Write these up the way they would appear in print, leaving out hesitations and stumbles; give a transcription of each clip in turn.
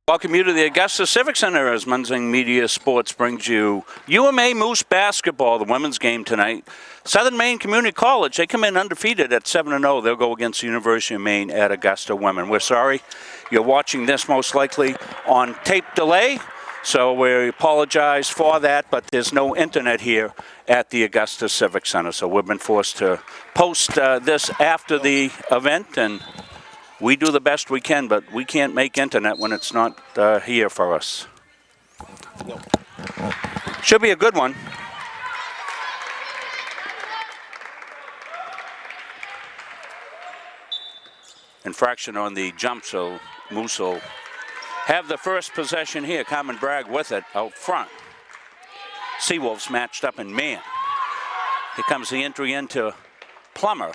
Welcome you to the Augusta Civic Center as Munzing Media Sports brings you UMA Moose basketball, the women's game tonight. Southern Maine Community College, they come in undefeated at 7-0. They'll go against the University of Maine at Augusta women. We're sorry you're watching this most likely on tape delay, so we apologize for that, but there's no internet here at the Augusta Civic Center, so we've been forced to post this after the event, and we do the best we can, but we can't make internet when it's not here for us. Should be a good one. Infraction on the jump, so Moose will have the first possession here. Carmen Bragg with it out front. Seawolves matched up in man. Here comes the entry into Plummer.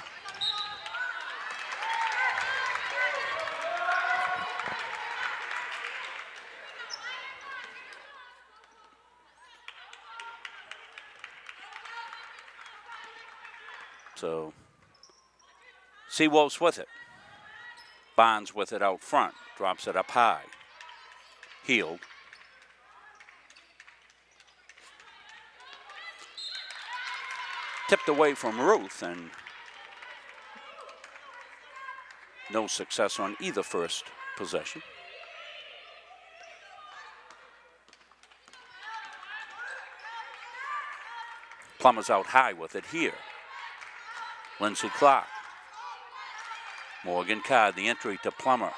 So, Seawolves with it. Bonds with it out front. Drops it up high. Healed. Tipped away from Ruth, and no success on either first possession. Plummer's out high with it here. Lindsay Clark. Morgan Card, the entry to Plummer.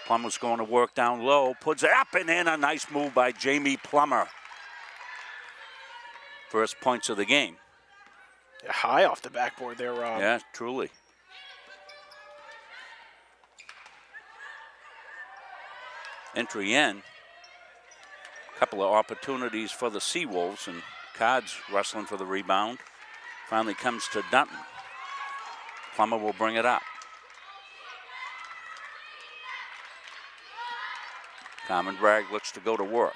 Plummer's going to work down low, puts it up and in. A nice move by Jamie Plummer. First points of the game. Yeah, high off the backboard there, Rob. Yeah, truly. Entry in. Couple of opportunities for the Seawolves, and Card's wrestling for the rebound. Finally comes to Dunton. Plummer will bring it up. Carmen Bragg looks to go to work.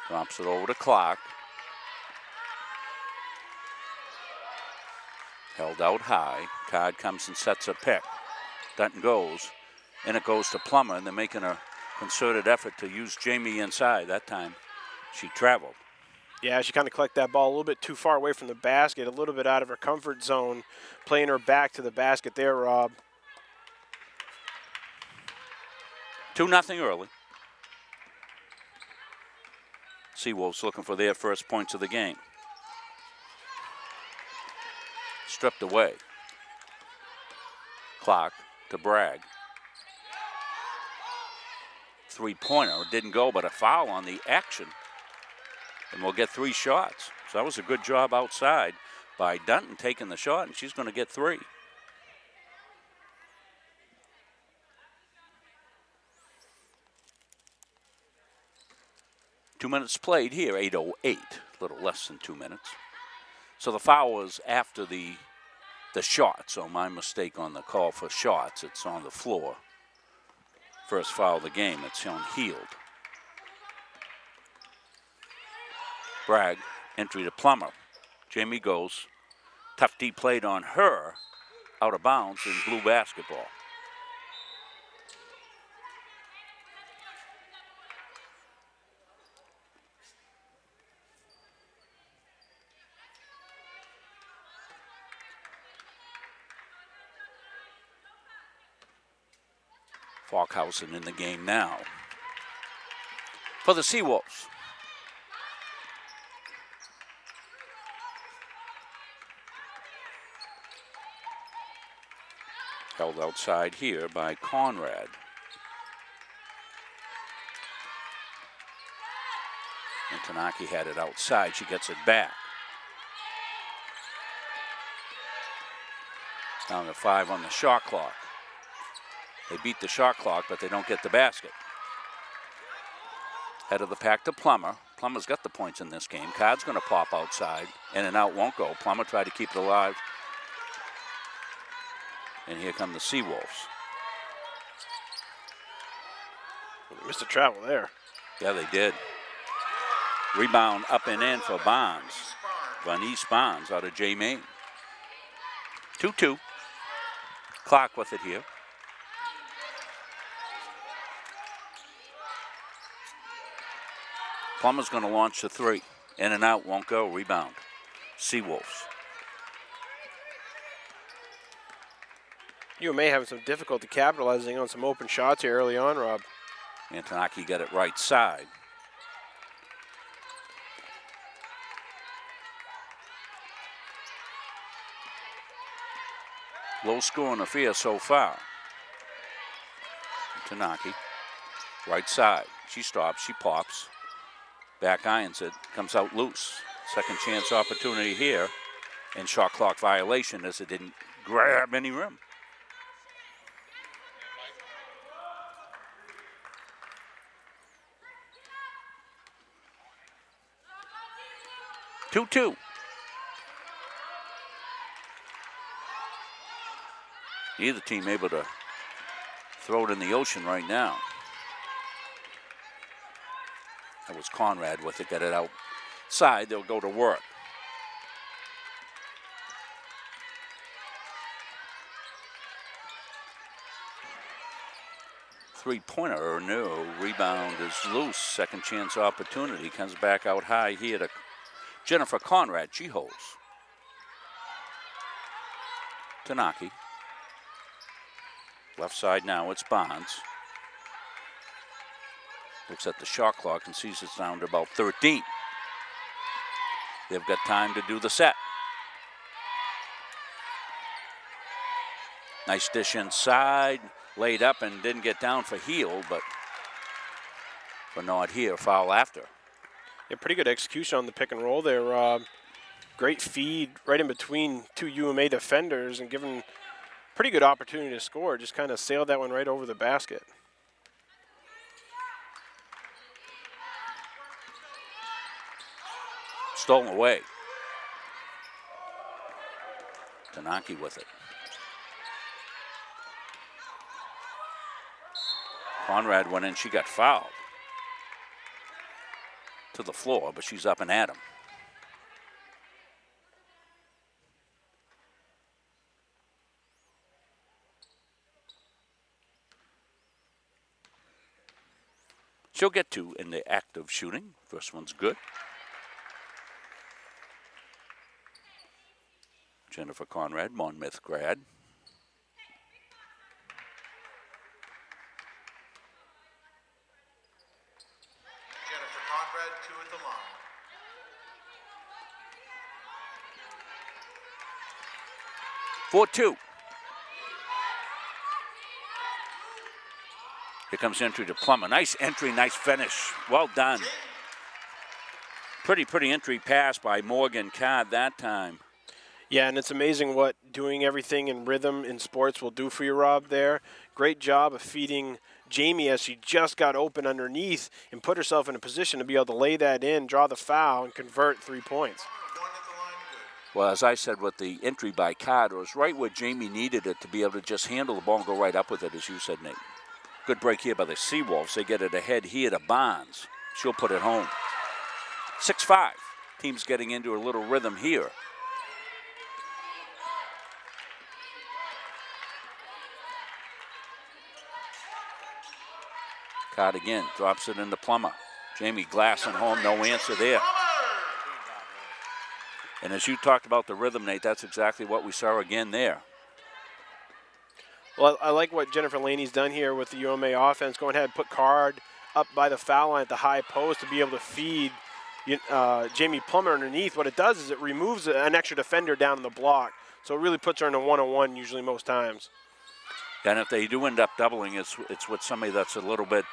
Drops it over to Clark. Held out high. Card comes and sets a pick. Dunton goes, and it goes to Plummer, and they're making a concerted effort to use Jamie inside. That time she traveled. Yeah, she kind of collected that ball a little bit too far away from the basket, a little bit out of her comfort zone, playing her back to the basket there, Rob. 2-0 early. Seawolves looking for their first points of the game. Stripped away. Clark to Bragg. Three-pointer didn't go, but a foul on the action. And we'll get 3 shots. So that was a good job outside by Dunton taking the shot, and she's going to get 3. Two minutes played here, 8:08, a little less than 2 minutes. So the foul was after the shot, so my mistake on the call for shots. It's on the floor. First foul of the game, it's shown Healed. Bragg, entry to Plummer. Jamie goes. Tough D played on her, out of bounds in blue basketball. Falkhausen in the game now. For the Seawolves. Held outside here by Conrad. And Tanaki had it outside. She gets it back. Down to 5 on the shot clock. They beat the shot clock, but they don't get the basket. Head of the pack to Plummer. Plummer's got the points in this game. Card's going to pop outside. In and out won't go. Plummer tried to keep it alive. And here come the Seawolves. Missed a travel there. Yeah, they did. Rebound up and in for Bonds. Vanice Bonds out of J. Maine. 2-2. Clark with it here. Plummer's going to launch the three. In and out, won't go. Rebound. Seawolves. You may have some difficulty capitalizing on some open shots here early on, Rob. Antonaki got it right side. Low scoring affair so far. Tanaki, right side. She stops, she pops. Back irons it, comes out loose. Second chance opportunity here. And shot clock violation as it didn't grab any rim. Two. Neither team able to throw it in the ocean right now. That was Conrad with it, got it outside. They'll go to work. Three-pointer, no. Rebound is loose. Second chance opportunity. Comes back out high here to Jennifer Conrad. She holds. Tanaki. Left side now, it's Bonds. Looks at the shot clock and sees it's down to about 13. They've got time to do the set. Nice dish inside, laid up and didn't get down for heel, but for not here, foul after. Yeah, pretty good execution on the pick and roll there, Rob. Great feed right in between two UMA defenders and given pretty good opportunity to score. Just kind of sailed that one right over the basket. Stolen away. Tanaki with it. Conrad went in, she got fouled to the floor, but she's up and at him. She'll get two in the act of shooting. First one's good. Jennifer Conrad, Monmouth grad. Jennifer Conrad, 2 at the line. For two. Here comes entry to Plummer. Nice entry, nice finish. Well done. Pretty entry pass by Morgan Card that time. Yeah, and it's amazing what doing everything in rhythm in sports will do for you, Rob, there. Great job of feeding Jamie as she just got open underneath and put herself in a position to be able to lay that in, draw the foul, and convert 3 points. 1 at the line, good. Well, as I said with the entry by Card, it was right where Jamie needed it to be able to just handle the ball and go right up with it, as you said, Nate. Good break here by the Seawolves. They get it ahead here to Bonds. She'll put it home. 6-5. Team's getting into a little rhythm here. Card again, drops it into Plummer. Jamie glassing home, no answer there. And as you talked about the rhythm, Nate, that's exactly what we saw again there. Well, I like what Jennifer Laney's done here with the UMA offense, going ahead and put Card up by the foul line at the high post to be able to feed Jamie Plummer underneath. What it does is it removes an extra defender down in the block, so it really puts her in a one-on-one usually most times. And if they do end up doubling, it's with somebody that's a little bit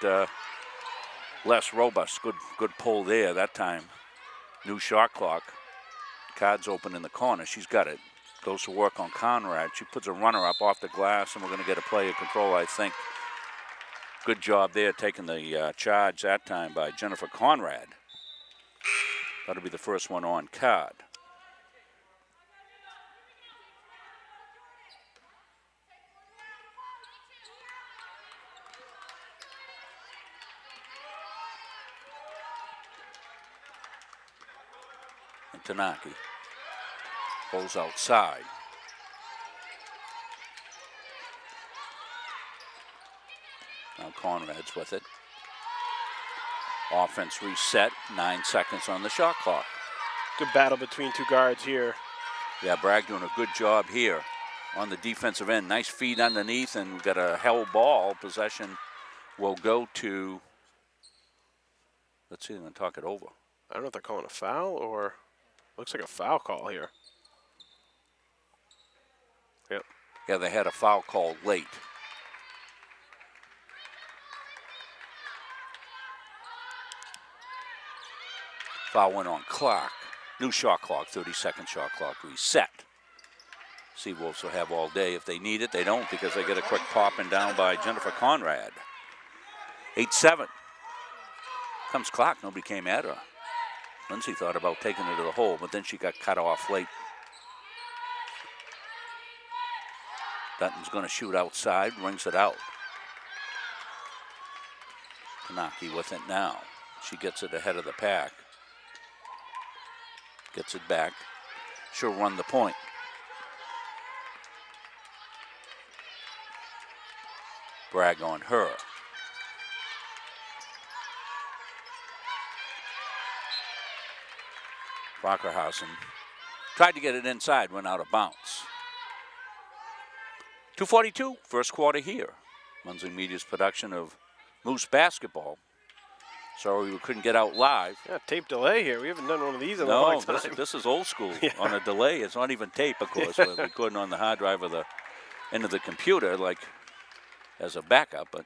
less robust. Good pull there that time. New shot clock. Card's open in the corner. She's got it. Goes to work on Conrad. She puts a runner up off the glass, and we're going to get a player control, I think. Good job there taking the charge that time by Jennifer Conrad. That'll be the first one on Card. And Tanaki goes outside. Now Conrad's with it. Offense reset, 9 seconds on the shot clock. Good battle between two guards here. Yeah, Bragg doing a good job here on the defensive end. Nice feed underneath, and we've got a held ball. Possession will go to, let's see, they're going to talk it over. I don't know if they're calling a foul or looks like a foul call here. Yep. Yeah, they had a foul called late. Foul went on Clark. New shot clock, 30-second shot clock reset. Seawolves will have all day. If they need it, they don't because they get a quick popping down by Jennifer Conrad. 8-7. Comes Clark. Nobody came at her. Lindsay thought about taking her to the hole, but then she got cut off late. Dutton's going to shoot outside, rings it out. Tanaki with it now. She gets it ahead of the pack. Gets it back. She'll run the point. Bragg on her. Rockerhausen tried to get it inside, went out of bounds. 2:42, first quarter here. Munzing Media's production of Moose basketball. Sorry we couldn't get out live. Yeah, tape delay here. We haven't done one of these in a long time. No, this is old school. Yeah. On a delay, it's not even tape, of course. We're recording on the hard drive of the end of the computer, like as a backup. But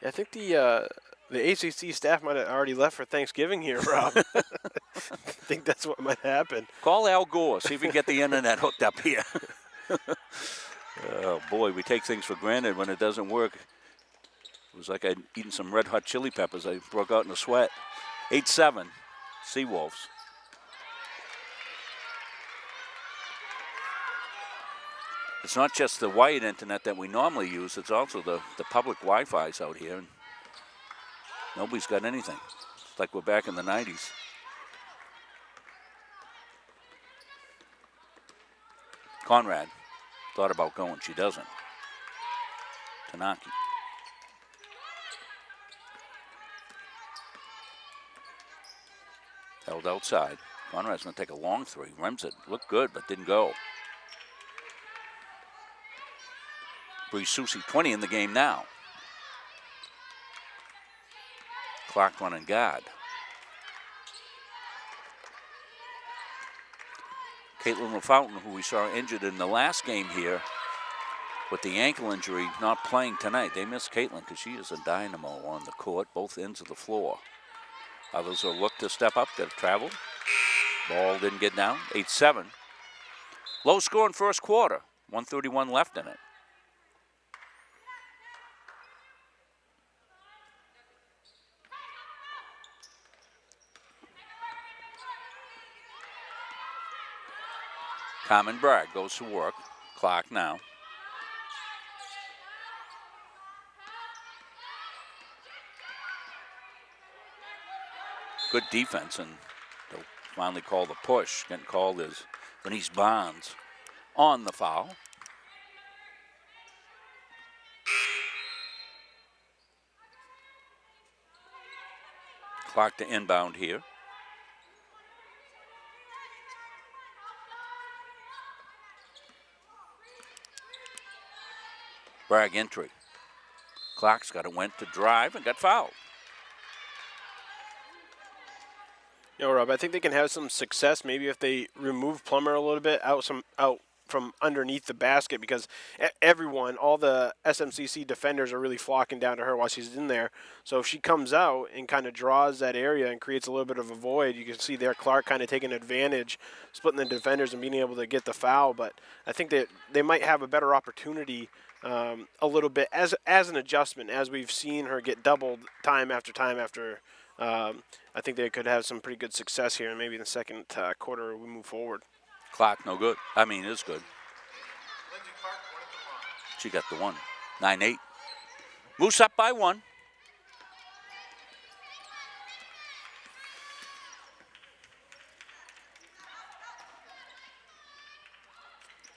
yeah, I think the ACC staff might have already left for Thanksgiving here, Rob. I think that's what might happen. call Al Gore, see if we can get the internet hooked up here. Oh boy, we take things for granted when it doesn't work. It was like I'd eaten some red hot chili peppers. I broke out in a sweat. 8-7, Seawolves. It's not just the wired internet that we normally use, it's also the public Wi-Fi's out here. And nobody's got anything. It's like we're back in the 90s. Conrad thought about going, she doesn't. Tanaki. Held outside. Conrad's going to take a long three. Rims it. Looked good, but didn't go. Bree Susie, 20 in the game now. Clark running guard. Caitlin LaFountain, who we saw injured in the last game here with the ankle injury, not playing tonight. They miss Caitlin because she is a dynamo on the court, both ends of the floor. Others will look to step up, got to travel. Ball didn't get down, 8-7. Low score in first quarter, 1:31 left in it. Carmen Bragg goes to work. Clark now. Good defense, and they'll finally call the push. Getting called is Bernice Barnes on the foul. Clark to inbound here. Bragg entry. Clark's got it, went to drive and got fouled. You know, Rob, I think they can have some success maybe if they remove Plummer a little bit out from underneath the basket, because everyone, all the SMCC defenders are really flocking down to her while she's in there. So if she comes out and kind of draws that area and creates a little bit of a void, you can see there Clark kind of taking advantage, splitting the defenders and being able to get the foul. But I think that they might have a better opportunity a little bit as an adjustment, as we've seen her get doubled time after time after. I think they could have some pretty good success here, and maybe in the second quarter we move forward. Clark no good. I mean, it's good. Lindsay Clark, one at the line. She got the one. 9-8. Moose up by one.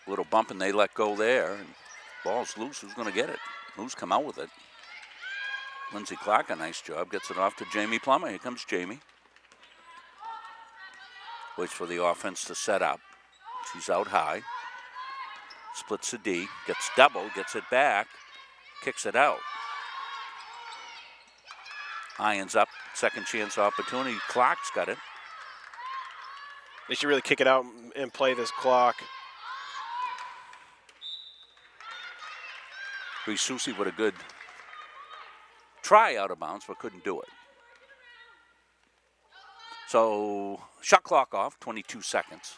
Little bump and they let go there. And ball's loose. Who's going to get it? Moose come out with it. Lindsey Clark, a nice job. Gets it off to Jamie Plummer. Here comes Jamie. Waits for the offense to set up. She's out high. Splits the D. Gets double. Gets it back. Kicks it out. Irons up. Second chance opportunity. Clark's got it. They should really kick it out and play this clock. Susi with a good try out of bounds, but couldn't do it. So, shot clock off, 22 seconds.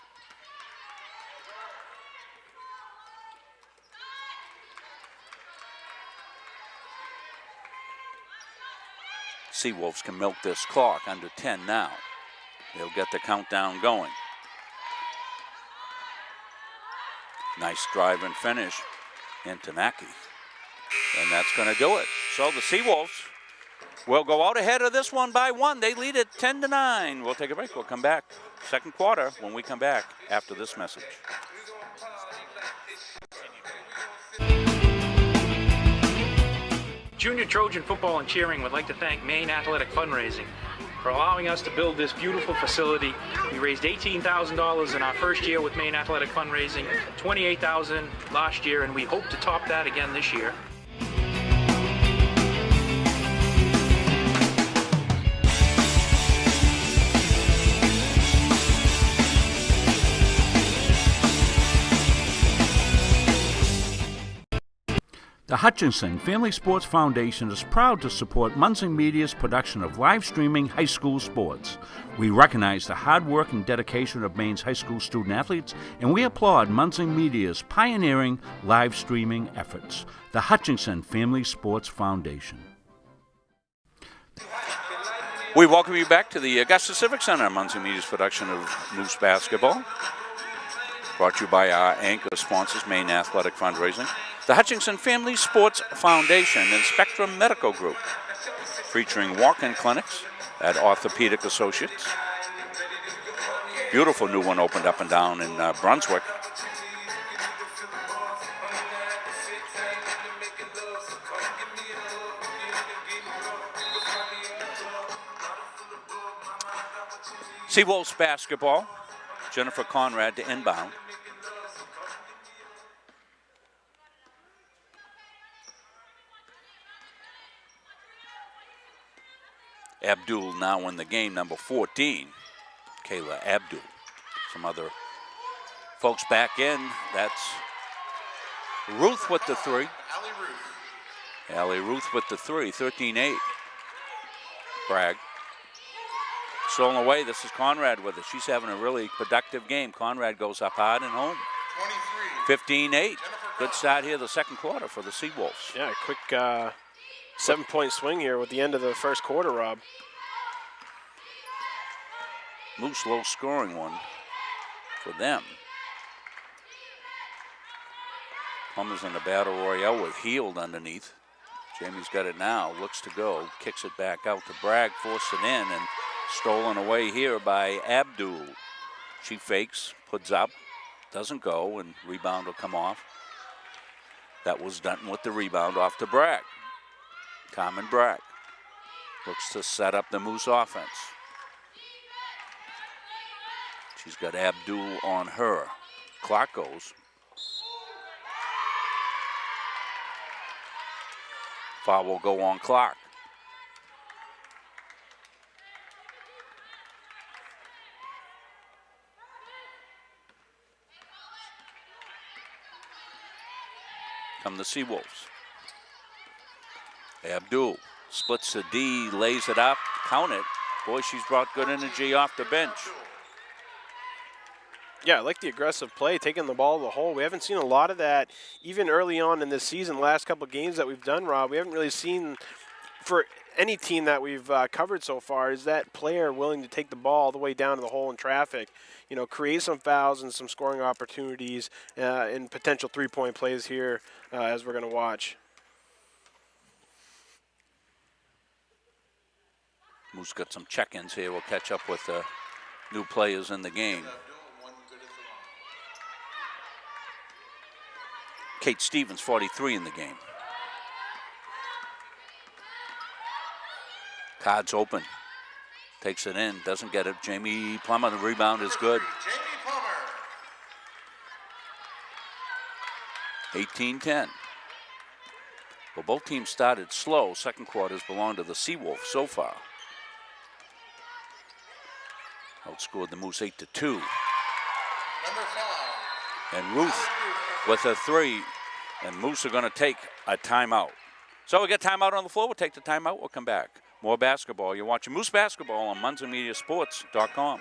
Seawolves can milk this clock under 10 now. They'll get the countdown going. Nice drive and finish. Antonaki. And that's going to do it. So the Seawolves will go out ahead of this one by 1. They lead it 10-9. We'll take a break. We'll come back. Second quarter when we come back after this message. Junior Trojan Football and Cheering would like to thank Maine Athletic Fundraising for allowing us to build this beautiful facility. We raised $18,000 in our first year with Maine Athletic Fundraising, $28,000 last year, and we hope to top that again this year. The Hutchinson Family Sports Foundation is proud to support Munson Media's production of live streaming high school sports. We recognize the hard work and dedication of Maine's high school student athletes, and we applaud Munson Media's pioneering live streaming efforts. The Hutchinson Family Sports Foundation. We welcome you back to the Augusta Civic Center, Munson Media's production of Moose Basketball. Brought to you by our anchor sponsors, Maine Athletic Fundraising, the Hutchinson Family Sports Foundation, and Spectrum Medical Group, featuring walk-in clinics at Orthopedic Associates. Beautiful new one opened up and down in Brunswick. Seawolves basketball. Jennifer Conrad to inbound. Abdul now in the game, number 14, Kayla Abdul. Some other folks back in. That's Ruth with the three. Allie Ruth with the three, 13-8. Bragg. Stolen away, this is Conrad with it. She's having a really productive game. Conrad goes up hard and home. 15-8. Good start here the second quarter for the Seawolves. Yeah, quick 7-point swing here with the end of the first quarter, Rob. Moose low scoring one for them. Plummer's in the battle royale with Heald underneath. Jamie's got it now, looks to go, kicks it back out to Bragg, forced it in, and stolen away here by Abdul. She fakes, puts up, doesn't go, and rebound will come off. That was Dunton with the rebound off to Bragg. Carmen Bragg looks to set up the Moose offense. She's got Abdul on her. Clock goes. Foul will go on Clark. Come the Seawolves. Abdul splits the D, lays it up, count it. Boy, she's brought good energy off the bench. Yeah, I like the aggressive play, taking the ball to the hole. We haven't seen a lot of that even early on in this season. Last couple of games that we've done, Rob, we haven't really seen for any team that we've covered so far is that player willing to take the ball all the way down to the hole in traffic, you know, create some fouls and some scoring opportunities and potential three-point plays here as we're going to watch. Moose got some check-ins here. We'll catch up with new players in the game. Kate Stevens, 43 in the game. Cards open. Takes it in. Doesn't get it. Jamie Plummer, the rebound is good. Jamie Plummer. 18-10. Well, both teams started slow. Second quarters belong to the Seawolves so far. Outscored the Moose 8-2. Number 5. And Ruth with a 3. And Moose are going to take a timeout. So we get timeout on the floor. We'll take the timeout. We'll come back. More basketball. You're watching Moose Basketball on MunzenMediaSports.com.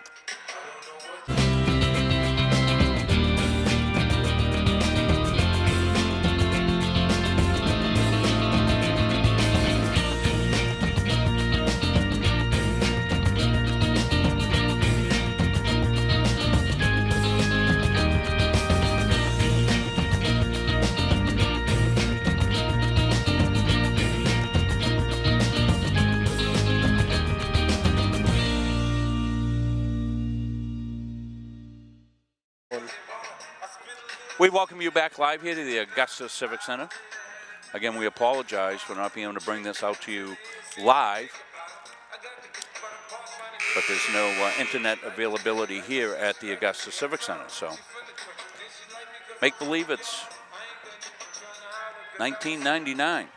We welcome you back live here to the Augusta Civic Center. Again, we apologize for not being able to bring this out to you live, but there's no internet availability here at the Augusta Civic Center. So make believe it's 1999.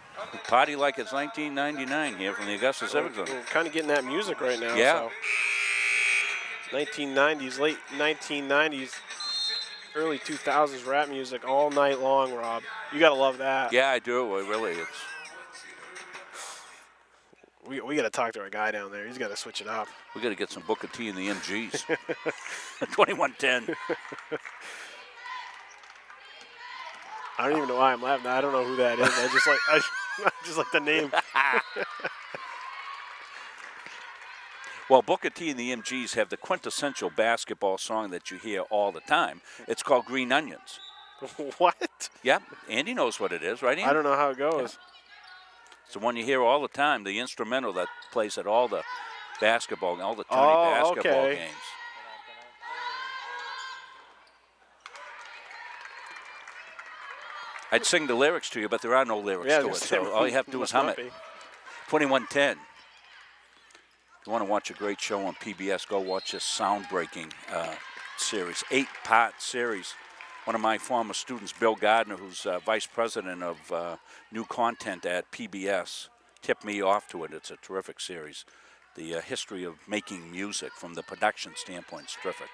Party like it's 1999 here from the Augusta Civic Center. We're kind of getting that music right now. Yeah. So. 1990s, late 1990s. Early 2000s rap music all night long, Rob. You gotta love that. Yeah, I do. It really is. We gotta talk to our guy down there. He's gotta switch it up. We got to get some Booker T in the MGs. 21-10. I don't even know why I'm laughing. I don't know who that is. I just like the name. Well, Booker T and the MGs have the quintessential basketball song that you hear all the time. It's called Green Onions. What? Yeah, Andy knows what it is, right, Andy? I don't know how it goes. Yeah. It's the one you hear all the time, the instrumental that plays at all the basketball, all the tourney basketball games. I'd sing the lyrics to you, but there are no lyrics to it, so all you have to do is hum it. 21-10. If you want to watch a great show on PBS, go watch this sound-breaking series, 8-part series. One of my former students, Bill Gardner, who's vice president of new content at PBS, tipped me off to it. It's a terrific series. The history of making music from the production standpoint is terrific.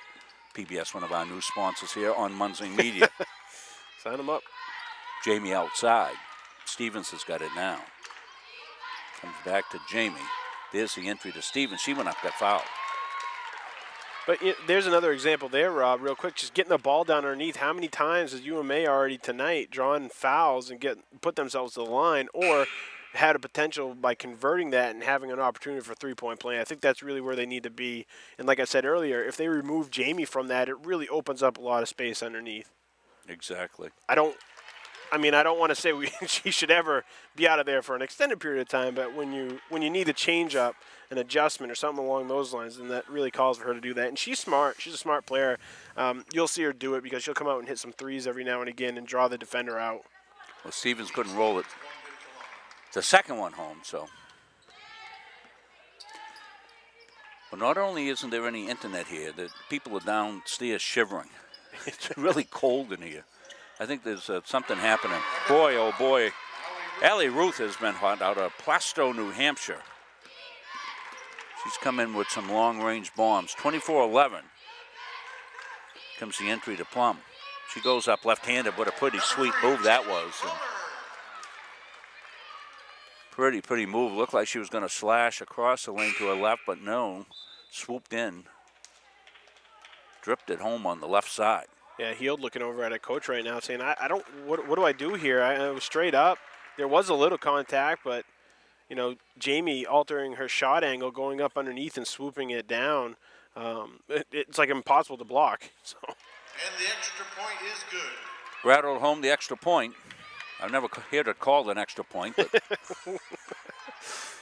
PBS, one of our new sponsors here on Munzing Media. Sign them up. Jamie outside. Stevens has got it now. Comes back to Jamie. There's the entry to Stevens. She went up, got fouled. But there's another example there, Rob, real quick. Just getting the ball down underneath. How many times has UMA already tonight drawn fouls and put themselves to the line, or had a potential by converting that and having an opportunity for three-point play? I think that's really where they need to be. And like I said earlier, if they remove Jamie from that, it really opens up a lot of space underneath. Exactly. I don't want to say she should ever be out of there for an extended period of time, but when you need a change-up, an adjustment, or something along those lines, then that really calls for her to do that. And she's smart. She's a smart player. You'll see her do it because she'll come out and hit some threes every now and again and draw the defender out. Well, Stevens couldn't roll it. The second one home, so. But not only isn't there any internet here, the people are downstairs shivering. It's really cold in here. I think there's something happening. Boy, oh boy. Allie Ruth has been hot out of Plasto, New Hampshire. She's come in with some long-range bombs. 24-11. Comes the entry to Plum. She goes up left-handed. What a pretty sweet move that was. And pretty move. Looked like she was going to slash across the lane to her left, but no. Swooped in. Dripped it home on the left side. Yeah, Heald looking over at a coach right now saying, I don't, what do I do here? I was straight up. There was a little contact, but, you know, Jamie altering her shot angle, going up underneath and swooping it down. It's like impossible to block. So. And the extra point is good. Rattled home the extra point. I've never heard it called an extra point, but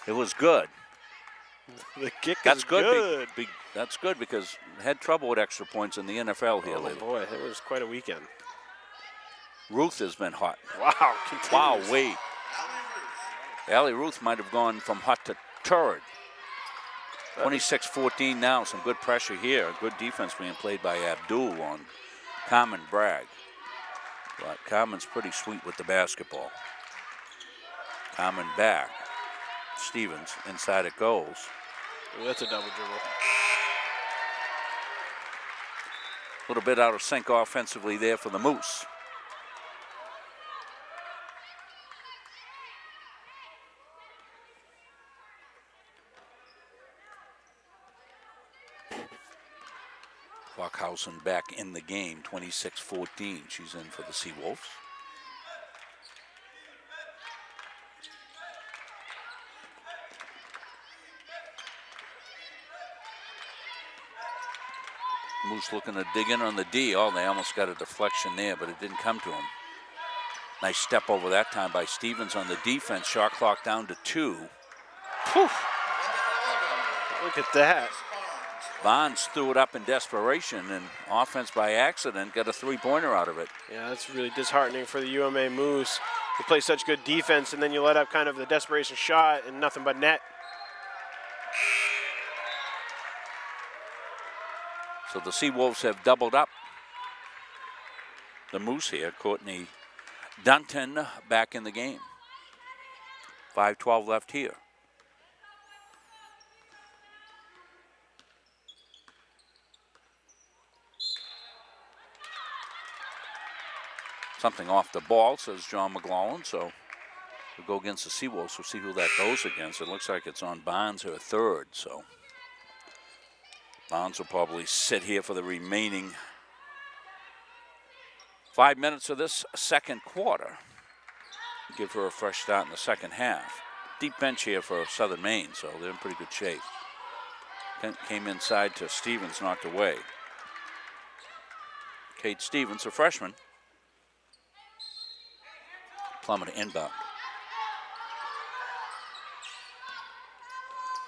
it was good. The kick That's is good. That's good because had trouble with extra points in the NFL here lately. Boy, it was quite a weekend. Ruth has been hot. Wow, continues. Wow, wait. Allie Ruth might have gone from hot to turd. 26-14 now. Some good pressure here. Good defense being played by Abdul on Carmen Bragg. But Carmen's pretty sweet with the basketball. Carmen back. Stevens, inside it goes. Ooh, that's a double dribble. A little bit out of sync offensively there for the Moose. Lockhausen back in the game, 26-14. She's in for the Seawolves. Moose looking to dig in on the D. Oh, they almost got a deflection there, but it didn't come to him. Nice step over that time by Stevens on the defense. Shot clock down to 2. Whew. Look at that. Bonds threw it up in desperation, and offense by accident got a three-pointer out of it. Yeah, that's really disheartening for the UMA Moose. You play such good defense, and then you let up kind of the desperation shot and nothing but net. So the Seawolves have doubled up. The Moose here, Courtney Dunton back in the game. 5:12 left here. Something off the ball, says John McLaughlin, so we'll go against the Seawolves. We'll see who that goes against. It looks like it's on Bonds, her third, so Bonds will probably sit here for the remaining 5 minutes of this second quarter. Give her a fresh start in the second half. Deep bench here for Southern Maine, so they're in pretty good shape. Came inside to Stevens, knocked away. Kate Stevens, a freshman. Plummer to inbound.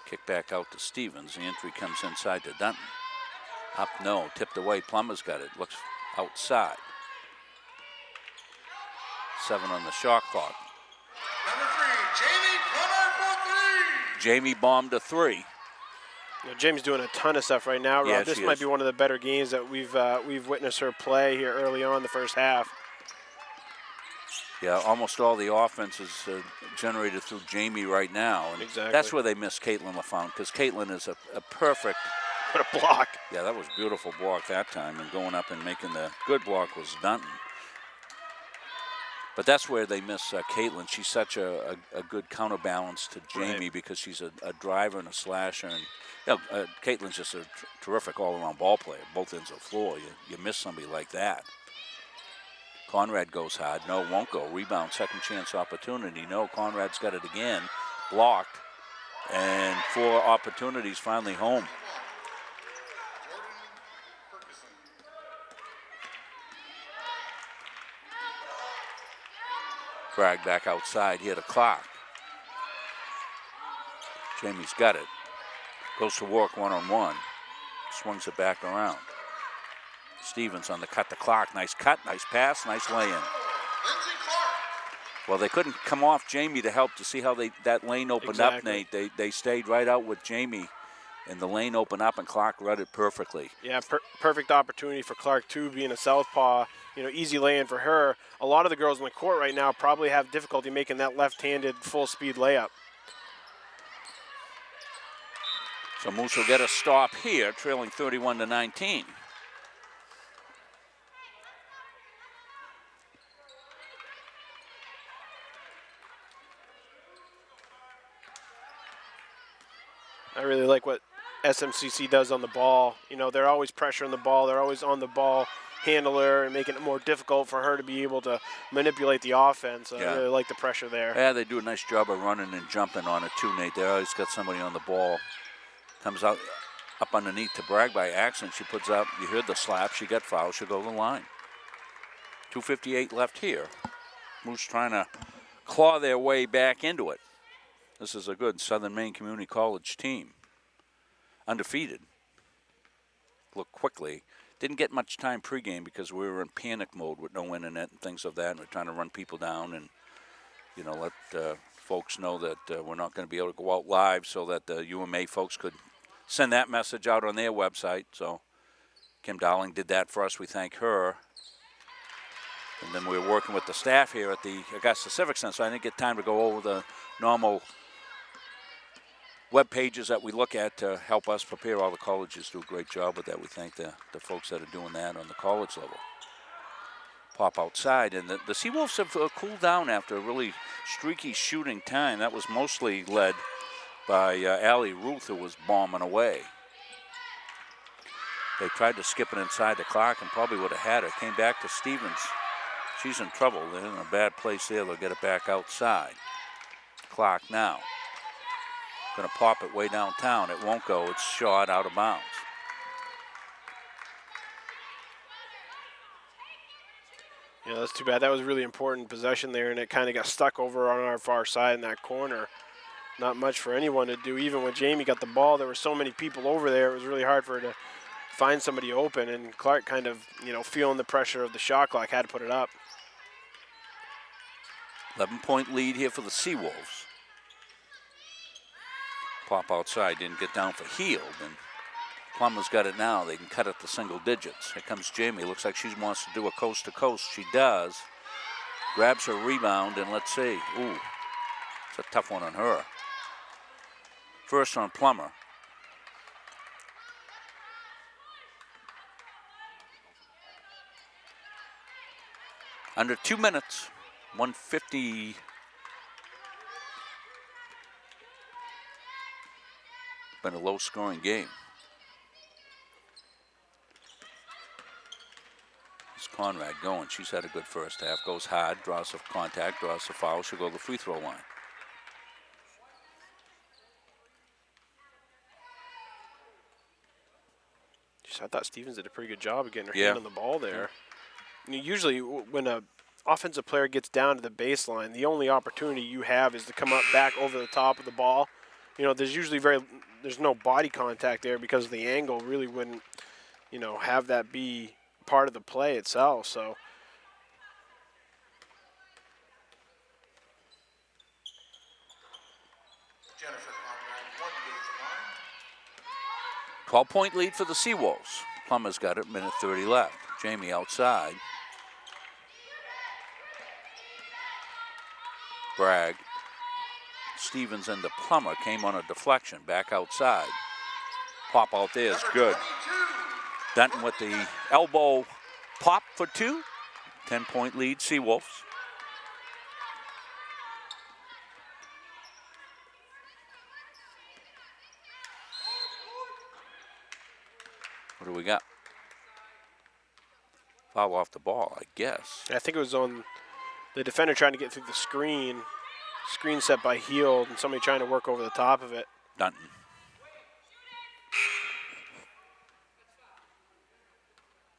Kick back out to Stevens. The entry comes inside to Dunton. Up, no. Tipped away. Plummer's got it. Looks outside. 7 on the shot clock. Number 3, Jamie Plummer for 3. Jamie bombed a 3. You know, Jamie's doing a ton of stuff right now, Rob. Yeah, this she might is. be one of the better games that we've witnessed her play here early on in the first half. Yeah, almost all the offense is generated through Jamie right now. And Exactly. that's where they miss Caitlin LaFont, because Caitlin is a perfect. What a block. Yeah, that was a beautiful block that time, and going up and making the good block was Dunton. But that's where they miss Caitlin. She's such a good counterbalance to Jamie, Right. because she's a driver and a slasher. And Caitlin's just a terrific all-around ball player, both ends of the floor. You miss somebody like that. Conrad goes hard. No, won't go. Rebound, second chance opportunity. No, Conrad's got it again. Blocked. And 4 opportunities finally home. Bragg back outside. He had a clock. Jamie's got it. Goes to work one-on-one. Swings it back around. Stevens on the cut the clock. Nice cut, nice pass, nice lay-in. Lindsay Clark. Well, they couldn't come off Jamie to help to see how that lane opened up, Exactly. Nate. They stayed right out with Jamie, and the lane opened up, and Clark read it perfectly. Yeah, perfect opportunity for Clark, too, being a southpaw. You know, easy lay-in for her. A lot of the girls in the court right now probably have difficulty making that left-handed full-speed layup. So Moose will get a stop here, trailing 31-19. I really like what SMCC does on the ball. You know, they're always pressuring the ball. They're always on the ball handler and making it more difficult for her to be able to manipulate the offense. I Yeah. really like the pressure there. Yeah, they do a nice job of running and jumping on it too, Nate. They always got somebody on the ball. Comes out up underneath to Bragg by accident. She puts out, you heard the slap. She got fouled. She'll go to the line. 2:58 left here. Moose trying to claw their way back into it. This is a good Southern Maine Community College team. Undefeated. Look quickly. Didn't get much time pregame because we were in panic mode with no internet and things of that. And we're trying to run people down and, you know, let folks know that we're not going to be able to go out live so that the UMA folks could send that message out on their website. So Kim Dowling did that for us. We thank her. And then we were working with the staff here at the Augusta Civic Center, so I didn't get time to go over the normal web pages that we look at to help us prepare. All the colleges do a great job with that. We thank the folks that are doing that on the college level. Pop outside, and the Seawolves have cooled down after a really streaky shooting time. That was mostly led by Allie Ruth, who was bombing away. They tried to skip it inside the clock and probably would have had it. Came back to Stevens. She's in trouble. They're in a bad place there. They'll get it back outside. Clock now. Going to pop it way downtown. It won't go. It's shot out of bounds. Yeah, that's too bad. That was a really important possession there, and it kind of got stuck over on our far side in that corner. Not much for anyone to do. Even when Jamie got the ball, there were so many people over there. It was really hard for her to find somebody open, and Clark kind of, feeling the pressure of the shot clock, had to put it up. 11-point lead here for the Seawolves. Pop outside, didn't get down for Heald, and Plummer's got it now. They can cut it to single digits. Here comes Jamie. Looks like she wants to do a coast-to-coast. She does. Grabs her rebound, and let's see. Ooh, it's a tough one on her. First on Plummer. Under 2 minutes, 150. Been a low-scoring game. It's Conrad going. She's had a good first half. Goes hard, draws a contact, draws a foul. She'll go to the free throw line. I thought Stevens did a pretty good job of getting her hand on the ball there. Usually when a offensive player gets down to the baseline, the only opportunity you have is to come up back over the top of the ball. There's usually there's no body contact there because of the angle really wouldn't, have that be part of the play itself. So Jennifer Conrad, 1 goes to line. 12-point lead for the Seawolves. Plummer's got it, minute 30 left. Jamie outside. Bragg. Stevens into Plummer, came on a deflection, back outside. Pop out there is good. Denton with the elbow pop for 2. 10-point lead, Seawolves. What do we got? Foul off the ball, I guess. I think it was on the defender trying to get through the screen. Screen set by Heald, and somebody trying to work over the top of it. Dunton.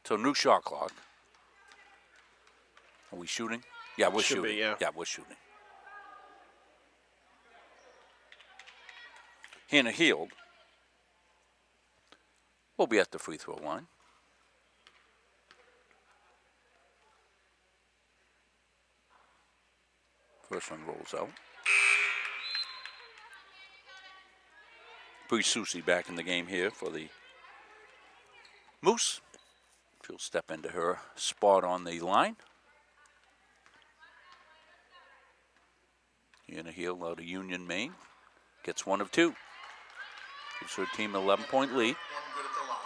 So new shot clock. Are we shooting? Yeah, we're Should shooting. be, yeah. Yeah, we're shooting. Hannah Heald will be at the free throw line. First one rolls out. Bree Susie back in the game here for the Moose. She'll step into her spot on the line. Hannah Heald out of Union, Maine. Gets 1 of 2. Gives her team an 11-point lead. 1 good at the line.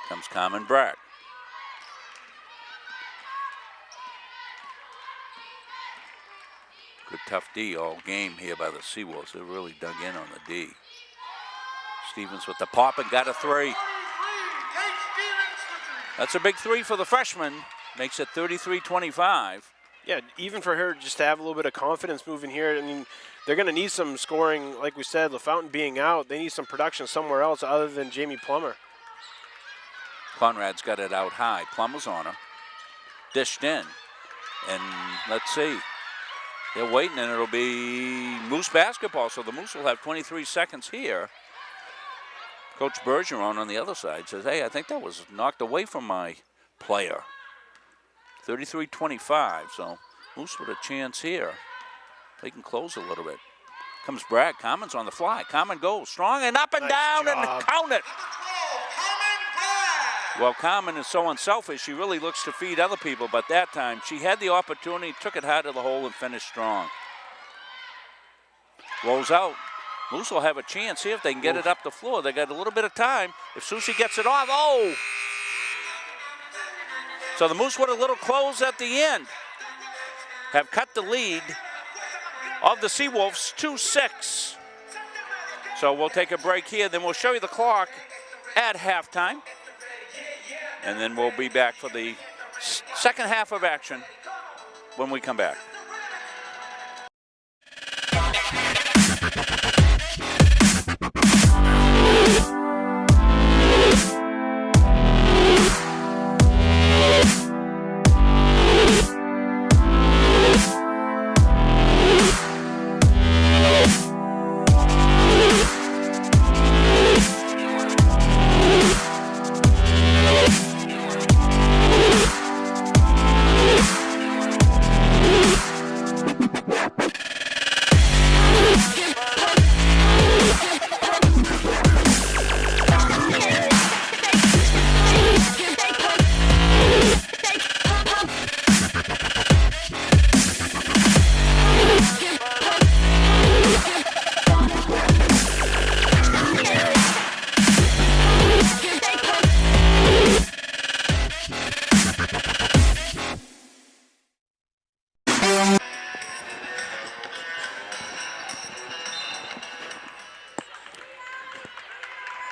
Comes Carmen Bragg. Good tough D all game here by the Seawolves. They really dug in on the D. Stevens with the pop and got a 3. That's a big 3 for the freshman. Makes it 33-25. Yeah, even for her just to have a little bit of confidence moving here. I mean, they're going to need some scoring. Like we said, LaFountain being out, they need some production somewhere else other than Jamie Plummer. Conrad's got it out high. Plummer's on her. Dished in. And let's see. They're waiting, and it'll be Moose basketball. So the Moose will have 23 seconds here. Coach Bergeron on the other side says, hey, I think that was knocked away from my player. 33-25, so Moose with a chance here. They can close a little bit. Comes Bragg. Common's on the fly. Common goes strong and up and Nice down job. and count it. Number 12, Carmen Bragg. Well, Common is so unselfish. She really looks to feed other people, but that time she had the opportunity, took it hard to the hole, and finished strong. Rolls out. Moose will have a chance here if they can get it up the floor. They got a little bit of time. If Susie gets it off, oh! So the Moose with a little close at the end have cut the lead of the Seawolves to 6. So we'll take a break here, then we'll show you the clock at halftime. And then we'll be back for the second half of action when we come back.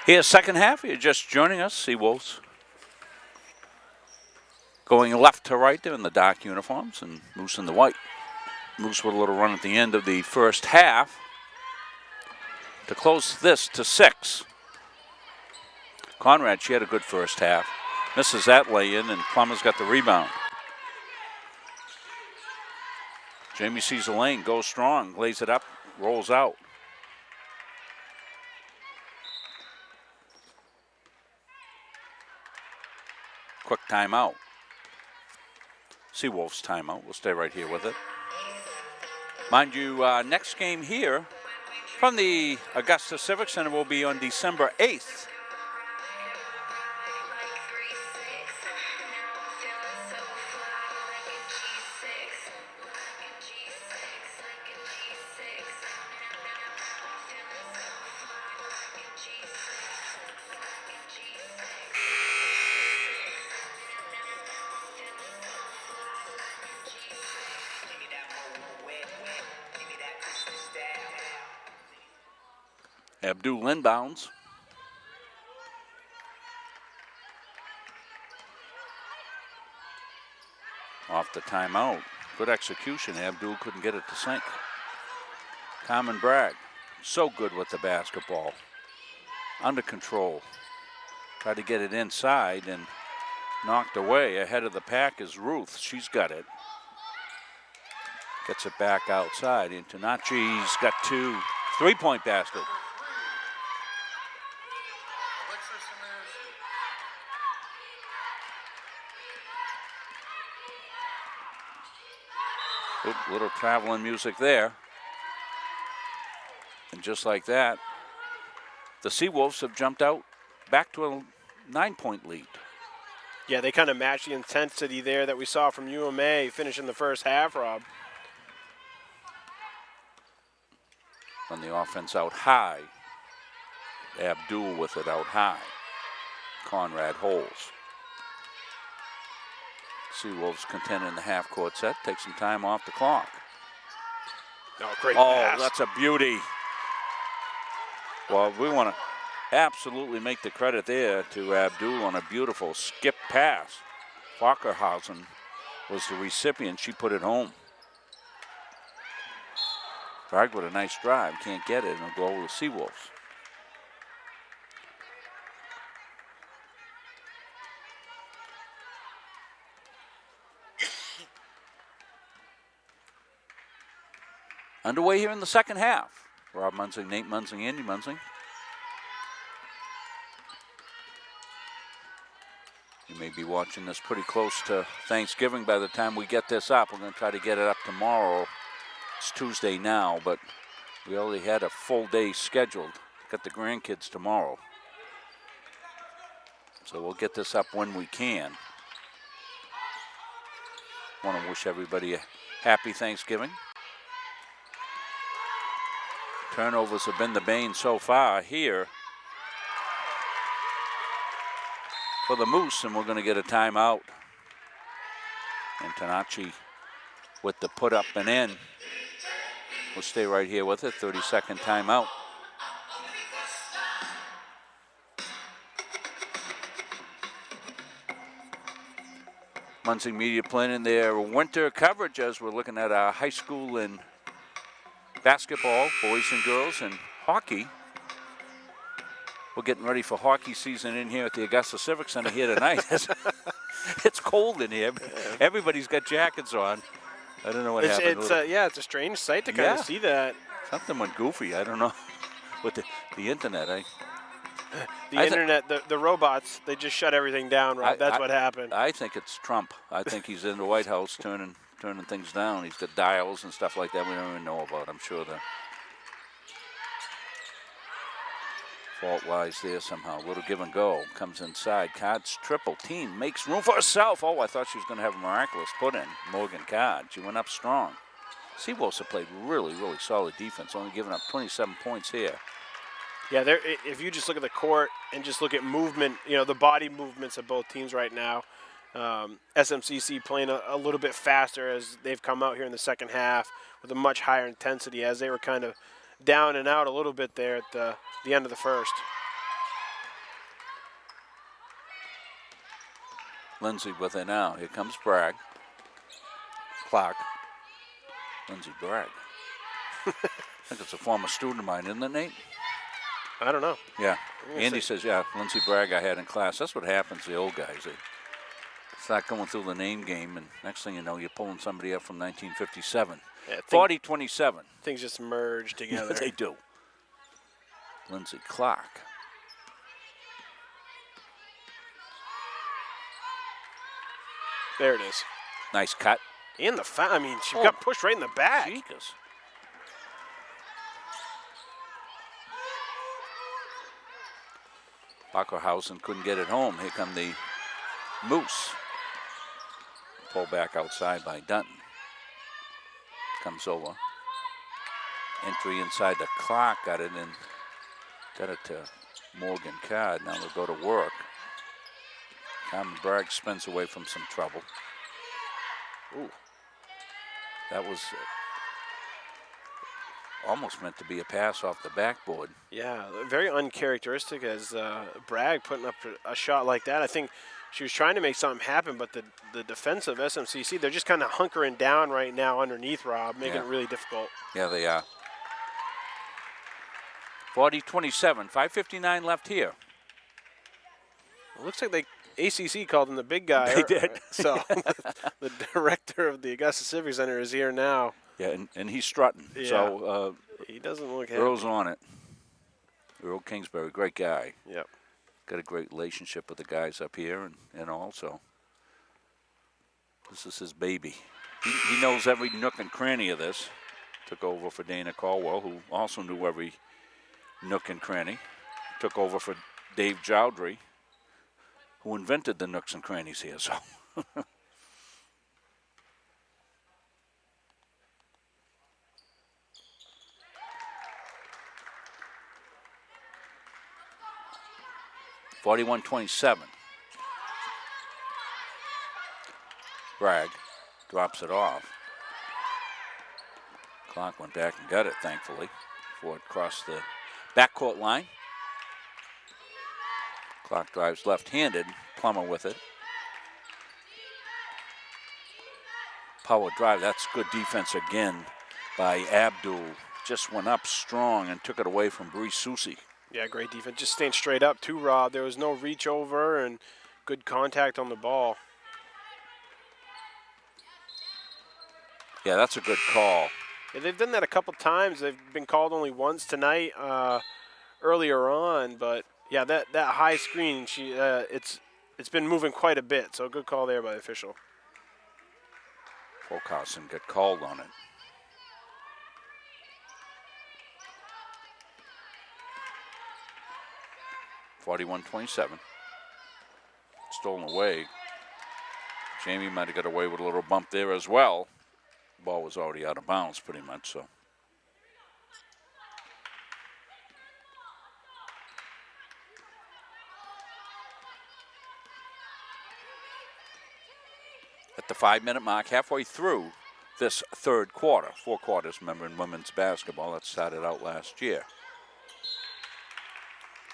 Here's second half. You're just joining us, Seawolves. Going left to right there in the dark uniforms and Moose in the white. Moose with a little run at the end of the first half to close this to 6. Conrad, she had a good first half. Misses that lay-in, and Plummer's got the rebound. Jamie sees the lane, goes strong, lays it up, rolls out. Quick timeout. Seawolves timeout. We'll stay right here with it. Mind you, next game here from the Augusta Civic Center will be on December 8th. Abdul inbounds. Off the timeout. Good execution. Abdul couldn't get it to sink. Common Bragg. So good with the basketball. Under control. Tried to get it inside and knocked away. Ahead of the pack is Ruth. She's got it. Gets it back outside. Antonacci's got 2. 3-point basket. Oop, little traveling music there. And just like that, the Seawolves have jumped out back to a 9-point lead. Yeah, they kind of matched the intensity there that we saw from UMA finishing the first half, Rob. On the offense out high. Abdul with it out high. Conrad holds. Seawolves contend in the half-court set. Take some time off the clock. Oh, great Oh, pass. that's a beauty. Well, we want to absolutely make the credit there to Abdul on a beautiful skip pass. Falkerhausen was the recipient. She put it home. Bragg with a nice drive. Can't get it, and it'll go over the Seawolves. Underway here in the second half. Rob Munzing, Nate Munzing, Andy Munzing. You may be watching this pretty close to Thanksgiving by the time we get this up. We're going to try to get it up tomorrow. It's Tuesday now, but We already had a full day scheduled. Got the grandkids tomorrow. So we'll get this up when we can. Want to wish everybody a happy Thanksgiving. Turnovers have been the bane so far here for the Moose, and we're going to get a timeout. And Tanachi with the put up and in. We'll stay right here with it. 30-second timeout. Muncie Media planning their winter coverage as we're looking at our high school and basketball, boys and girls, and hockey. We're getting ready for hockey season in here at the Augusta Civic Center here tonight. It's cold in here. Everybody's got jackets on. I don't know what happened. It's a strange sight to kind of see that. Something went goofy. I don't know. With the internet, The internet, the robots, they just shut everything down, Rob. That's what happened. I think it's Trump. I think he's in the White House turning things down. He's got dials and stuff like that we don't even know about. I'm sure the fault lies there somehow. Little give and go. Comes inside. Card's triple team. Makes room for herself. Oh, I thought she was going to have a miraculous put in. Morgan Card. She went up strong. Seawosa played really, really solid defense. Only giving up 27 points here. Yeah, if you just look at the court and just look at movement, the body movements of both teams right now, SMCC playing a little bit faster as they've come out here in the second half with a much higher intensity as they were kind of down and out a little bit there at the end of the first. Lindsay with it now. Here comes Bragg. Clark. Lindsay Bragg. I think it's a former student of mine, isn't it, Nate? I don't know. Yeah. Andy says, yeah, Lindsay Bragg I had in class. That's what happens to the old guys. They start going through the name game, and next thing you know, you're pulling somebody up from 1957. Yeah, 40-27. Things just merge together. They do. Lindsay Clark. There it is. Nice cut. And the foul. I mean, she got pushed right in the back. Jeekers. Backerhausen couldn't get it home. Here come the Moose. Pull back outside by Dunton. Comes over. Entry inside the clock. Got it in. Got it to Morgan Card. Now they'll go to work. Carmen Bragg spins away from some trouble. Ooh. That was almost meant to be a pass off the backboard. Yeah, very uncharacteristic as Bragg putting up a shot like that. I think she was trying to make something happen, but the defense of SMCC, they're just kind of hunkering down right now underneath, Rob, making it really difficult. Yeah, they are. 40-27, 5:59 left here. It looks like ACC called him the big guy. They did. So the director of the Augusta Civic Center is here now. Yeah, and he's strutting. Yeah. So he doesn't look happy. Earl's on it. Earl Kingsbury, great guy. Yep. Got a great relationship with the guys up here, and also this is his baby. He knows every nook and cranny of this. Took over for Dana Caldwell, who also knew every nook and cranny. Took over for Dave Jowdry, who invented the nooks and crannies here. So. (41-27). Bragg drops it off. Clark went back and got it, thankfully, before it crossed the backcourt line. Clark drives left-handed. Plummer with it. Power drive. That's good defense again by Abdul. Just went up strong and took it away from Bree Susi. Yeah, great defense. Just staying straight up too, Rob. There was no reach over and good contact on the ball. Yeah, that's a good call. Yeah, they've done that a couple times. They've been called only once tonight earlier on, but yeah, that high screen, it's been moving quite a bit. So good call there by the official. Fulkhausen got called on it. 41-27. Stolen away. Jamie might have got away with a little bump there as well. Ball was already out of bounds pretty much, so. At the 5-minute mark, halfway through this third quarter. 4 quarters, remember, in women's basketball. That started out last year.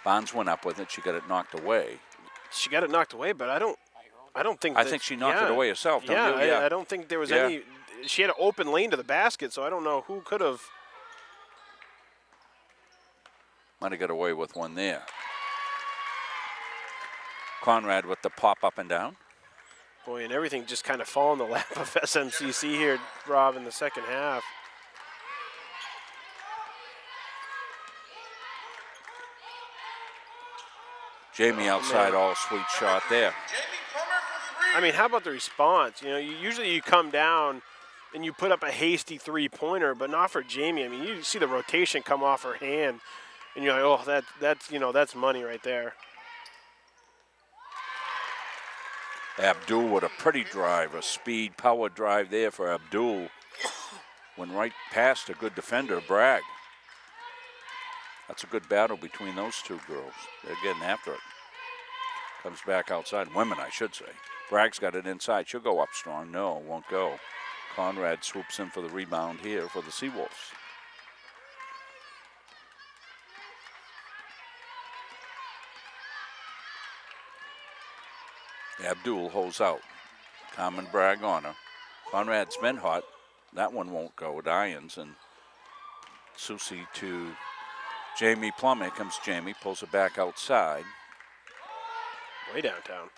Bonds went up with it. She got it knocked away. She got it knocked away, but I don't think. I think she knocked it away herself. Don't you? I don't think there was any. She had an open lane to the basket, so I don't know who could have. Might have got away with one there. Conrad with the pop up and down. Boy, and everything just kind of fall in the lap of SMCC here, Rob, in the second half. Jamie outside, all sweet shot there. Jamie Plummer for 3. I mean, how about the response? You know, usually you come down and you put up a hasty three-pointer, but not for Jamie. I mean, you see the rotation come off her hand, and you're like, oh, that's money right there. Abdul with a pretty drive, a speed power drive there for Abdul. Went right past a good defender, Bragg. That's a good battle between those two girls. They're getting after it. Comes back outside. Women, I should say. Bragg's got it inside. She'll go up strong. No, won't go. Conrad swoops in for the rebound here for the Seawolves. Abdul holds out. Carmen Bragg on her. Conrad's been hot. That one won't go with irons. And Susie to Jamie Plum. Here comes Jamie. Pulls it back outside. Way downtown.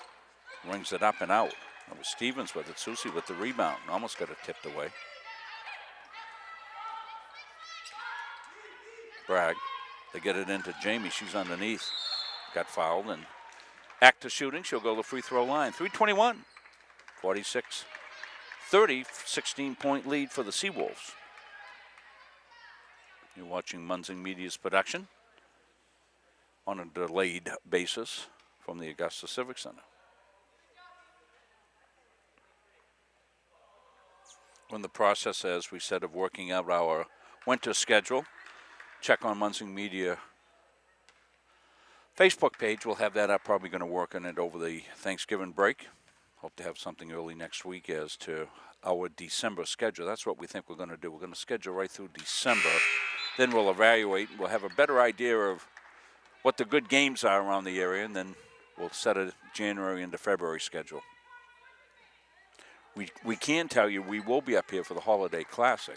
Rings it up and out. That was Stevens with it. Susie with the rebound. Almost got it tipped away. Bragg. They get it into Jamie. She's underneath. Got fouled and back to shooting. She'll go to the free throw line. 3:21. 46-30. 16-point lead for the Seawolves. You're watching Munzing Media's production on a delayed basis from the Augusta Civic Center. We're in the process, as we said, of working out our winter schedule. Check on Munzing Media Facebook page. We'll have that up. Probably going to work on it over the Thanksgiving break. Hope to have something early next week as to our December schedule. That's what we think we're going to do. We're going to schedule right through December. Then we'll evaluate. We'll have a better idea of what the good games are around the area, and then we'll set a January into February schedule. We can tell you we will be up here for the Holiday Classic.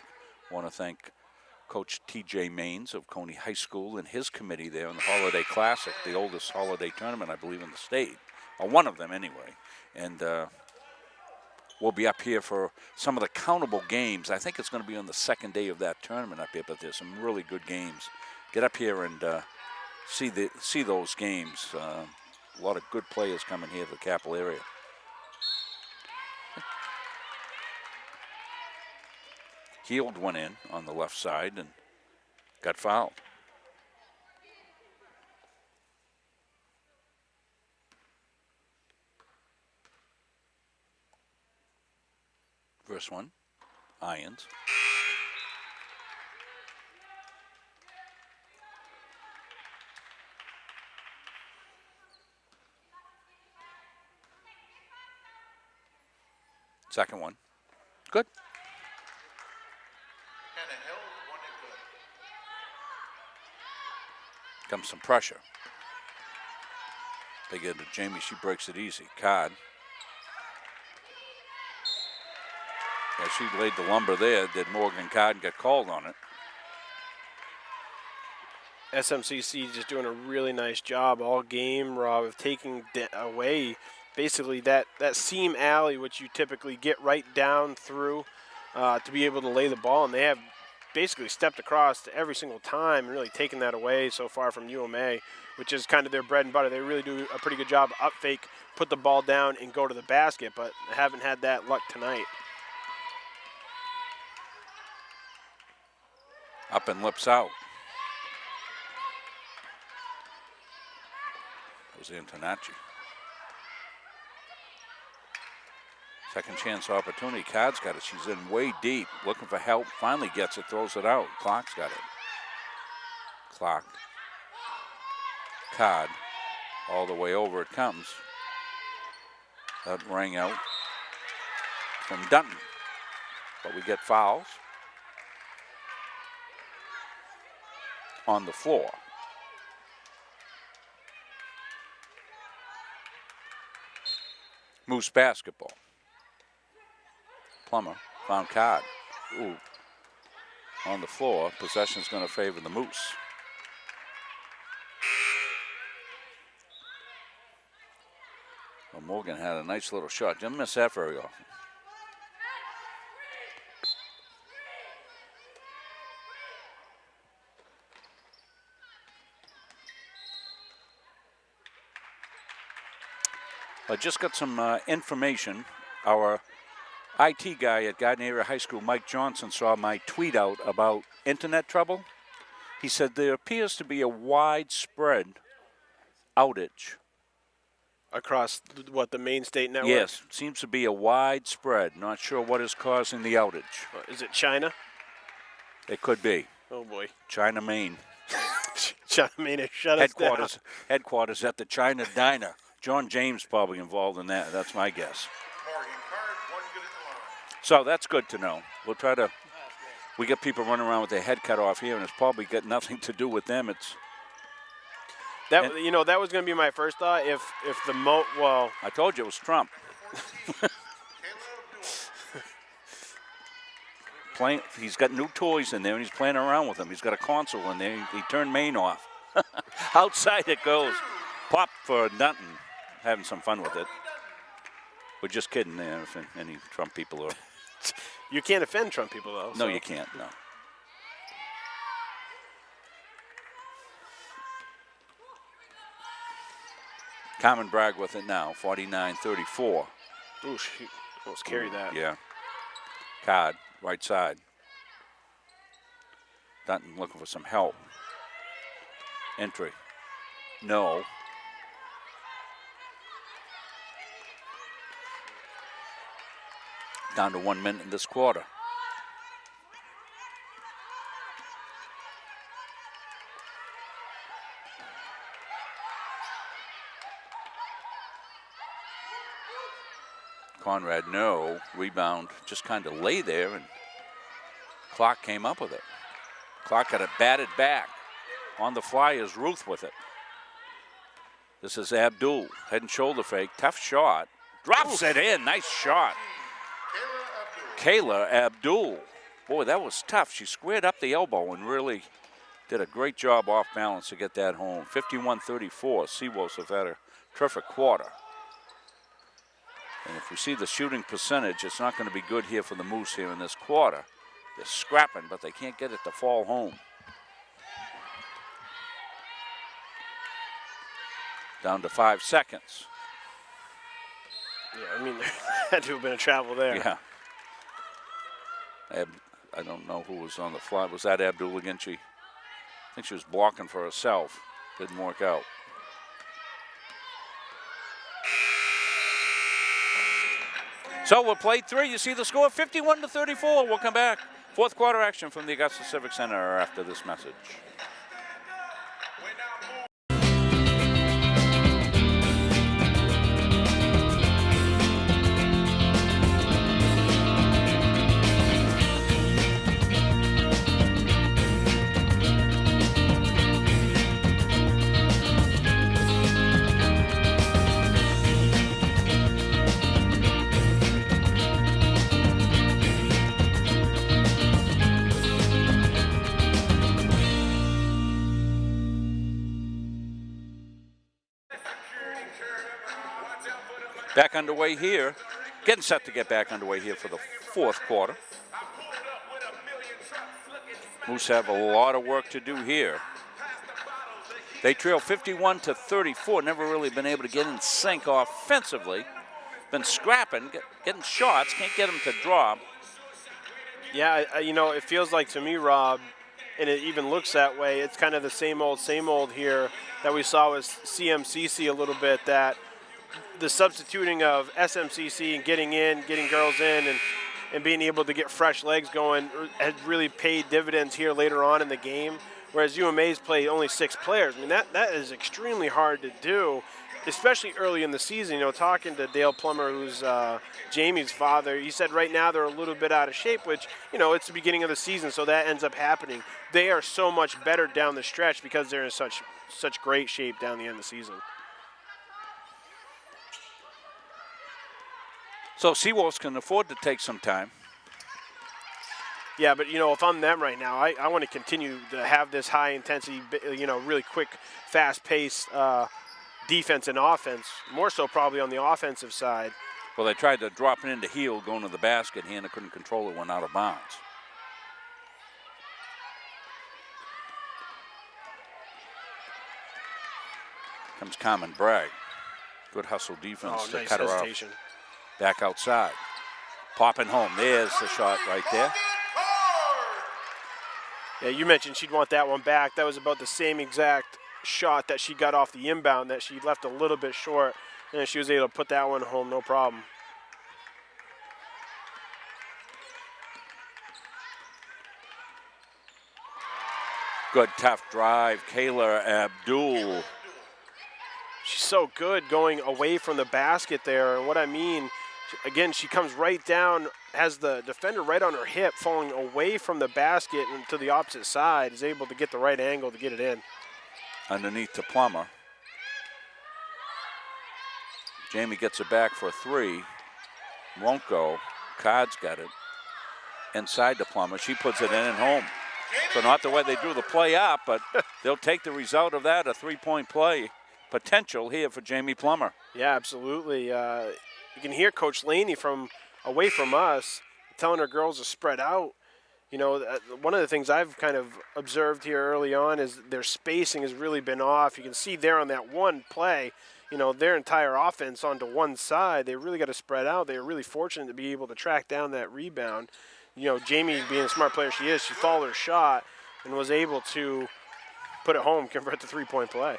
I want to thank Coach T.J. Maines of Coney High School and his committee there on the Holiday Classic, the oldest holiday tournament, I believe, in the state. Or one of them, anyway. And we'll be up here for some of the countable games. I think it's going to be on the second day of that tournament up here, but there's some really good games. Get up here and see those games. A lot of good players coming here to the Capitol area. Healed went in on the left side and got fouled. First one, Irons. Second one, good. And a held one and good. Comes some pressure. They get to Jamie, she breaks it easy. Cod. Yeah, she laid the lumber there. Did Morgan Cod get called on it? SMCC just doing a really nice job all game, Rob, of taking away basically that seam alley, which you typically get right down through to be able to lay the ball. And they have basically stepped across every single time and really taken that away so far from UMA, which is kind of their bread and butter. They really do a pretty good job up fake, put the ball down, and go to the basket, but haven't had that luck tonight. Up and lips out. was Antonacci. Second chance opportunity. Card's got it. She's in way deep, looking for help. Finally gets it, throws it out. Clark's got it. Clark. Card. All the way over it comes. That rang out from Dutton. But we get fouls on the floor. Moose basketball. Plummer found Card. Ooh. On the floor. Possession's going to favor the Moose. Well, Morgan had a nice little shot. Didn't miss that very often. I just got some information. Our IT guy at Garden Area High School, Mike Johnson, saw my tweet out about internet trouble. He said there appears to be a widespread outage. Across, what, the Maine State Network? Yes, seems to be a widespread. Not sure what is causing the outage. Is it China? It could be. Oh, boy. China, Maine. China, Maine has shut us down. Headquarters at the China Diner. John James probably involved in that. That's my guess. Morgan Card, 1 good at the line. So that's good to know. We'll try to. We get people running around with their head cut off here, and it's probably got nothing to do with them. It's that that was going to be my first thought. If the well, I told you it was Trump. Playing, he's got new toys in there, and he's playing around with them. He's got a console in there. He turned Maine off. Outside it goes. Pop for Dutton. Having some fun with it. We're just kidding there. If any Trump people are. You can't offend Trump people, though. No, you can't. No. Carmen Bragg with it now. 49-34. Ooh, she almost carried that. Yeah. Card, right side. Dutton looking for some help. Entry. No. Down to 1 minute in this quarter. Conrad, no. Rebound, just kind of lay there, and Clark came up with it. Clark got it batted back. On the fly is Ruth with it. This is Abdul. Head and shoulder fake. Tough shot. Drops it in. Nice shot. Kayla Abdul. Boy, that was tough. She squared up the elbow and really did a great job off balance to get that home. 51-34. Seawolves have had a terrific quarter. And if we see the shooting percentage, it's not going to be good here for the Moose here in this quarter. They're scrapping, but they can't get it to fall home. Down to 5 seconds. Yeah, I mean, there had to have been a travel there. Yeah. I don't know who was on the fly. Was that Abdul again? I think she was blocking for herself. Didn't work out. So we'll play 3. You see the score, 51-34. We'll come back. Fourth quarter action from the Augusta Civic Center after this message. Back underway here. Getting set to get back underway here for the fourth quarter. Moose have a lot of work to do here. They trail 51-34. Never really been able to get in sync offensively. Been scrapping, getting shots. Can't get them to drop. Yeah, it feels like to me, Rob, and it even looks that way. It's kind of the same old here that we saw with CMCC a little bit, that the substituting of SMCC and getting girls in and being able to get fresh legs going has really paid dividends here later on in the game, whereas UMA's played only 6 players. I mean, that is extremely hard to do, especially early in the season. You know, talking to Dale Plummer, who's Jamie's father, he said right now they're a little bit out of shape, which, you know, it's the beginning of the season, so that ends up happening. They are so much better down the stretch because they're in such great shape down the end of the season. So Seawolves can afford to take some time. Yeah, but, you know, if I'm them right now, I want to continue to have this high intensity, you know, really quick, fast-paced defense and offense, more so probably on the offensive side. Well, they tried to drop it into heel, going to the basket. Hannah couldn't control it, went out of bounds. Comes Carmen Bragg. Good hustle defense to nice cut her hesitation. off. Back outside. Popping home. There's the shot right there. Yeah, you mentioned she'd want that one back. That was about the same exact shot that she got off the inbound that she left a little bit short, and she was able to put that one home, no problem. Good tough drive. Kayla Abdul. She's so good going away from the basket there. And what I mean, again, she comes right down, has the defender right on her hip, falling away from the basket and to the opposite side, is able to get the right angle to get it in. Underneath to Plummer. Jamie gets it back for a 3. Won't go. Card's got it. Inside to Plummer. She puts it in and home. So not the way they drew the play up, but they'll take the result of that, a 3-point play. Potential here for Jamie Plummer. Yeah, absolutely. You can hear Coach Laney from away from us telling her girls to spread out. You know, one of the things I've kind of observed here early on is their spacing has really been off. You can see there on that one play, you know, their entire offense onto one side. They really got to spread out. They were really fortunate to be able to track down that rebound. You know, Jamie, being a smart player she is, she followed her shot and was able to put it home, convert the 3-point play.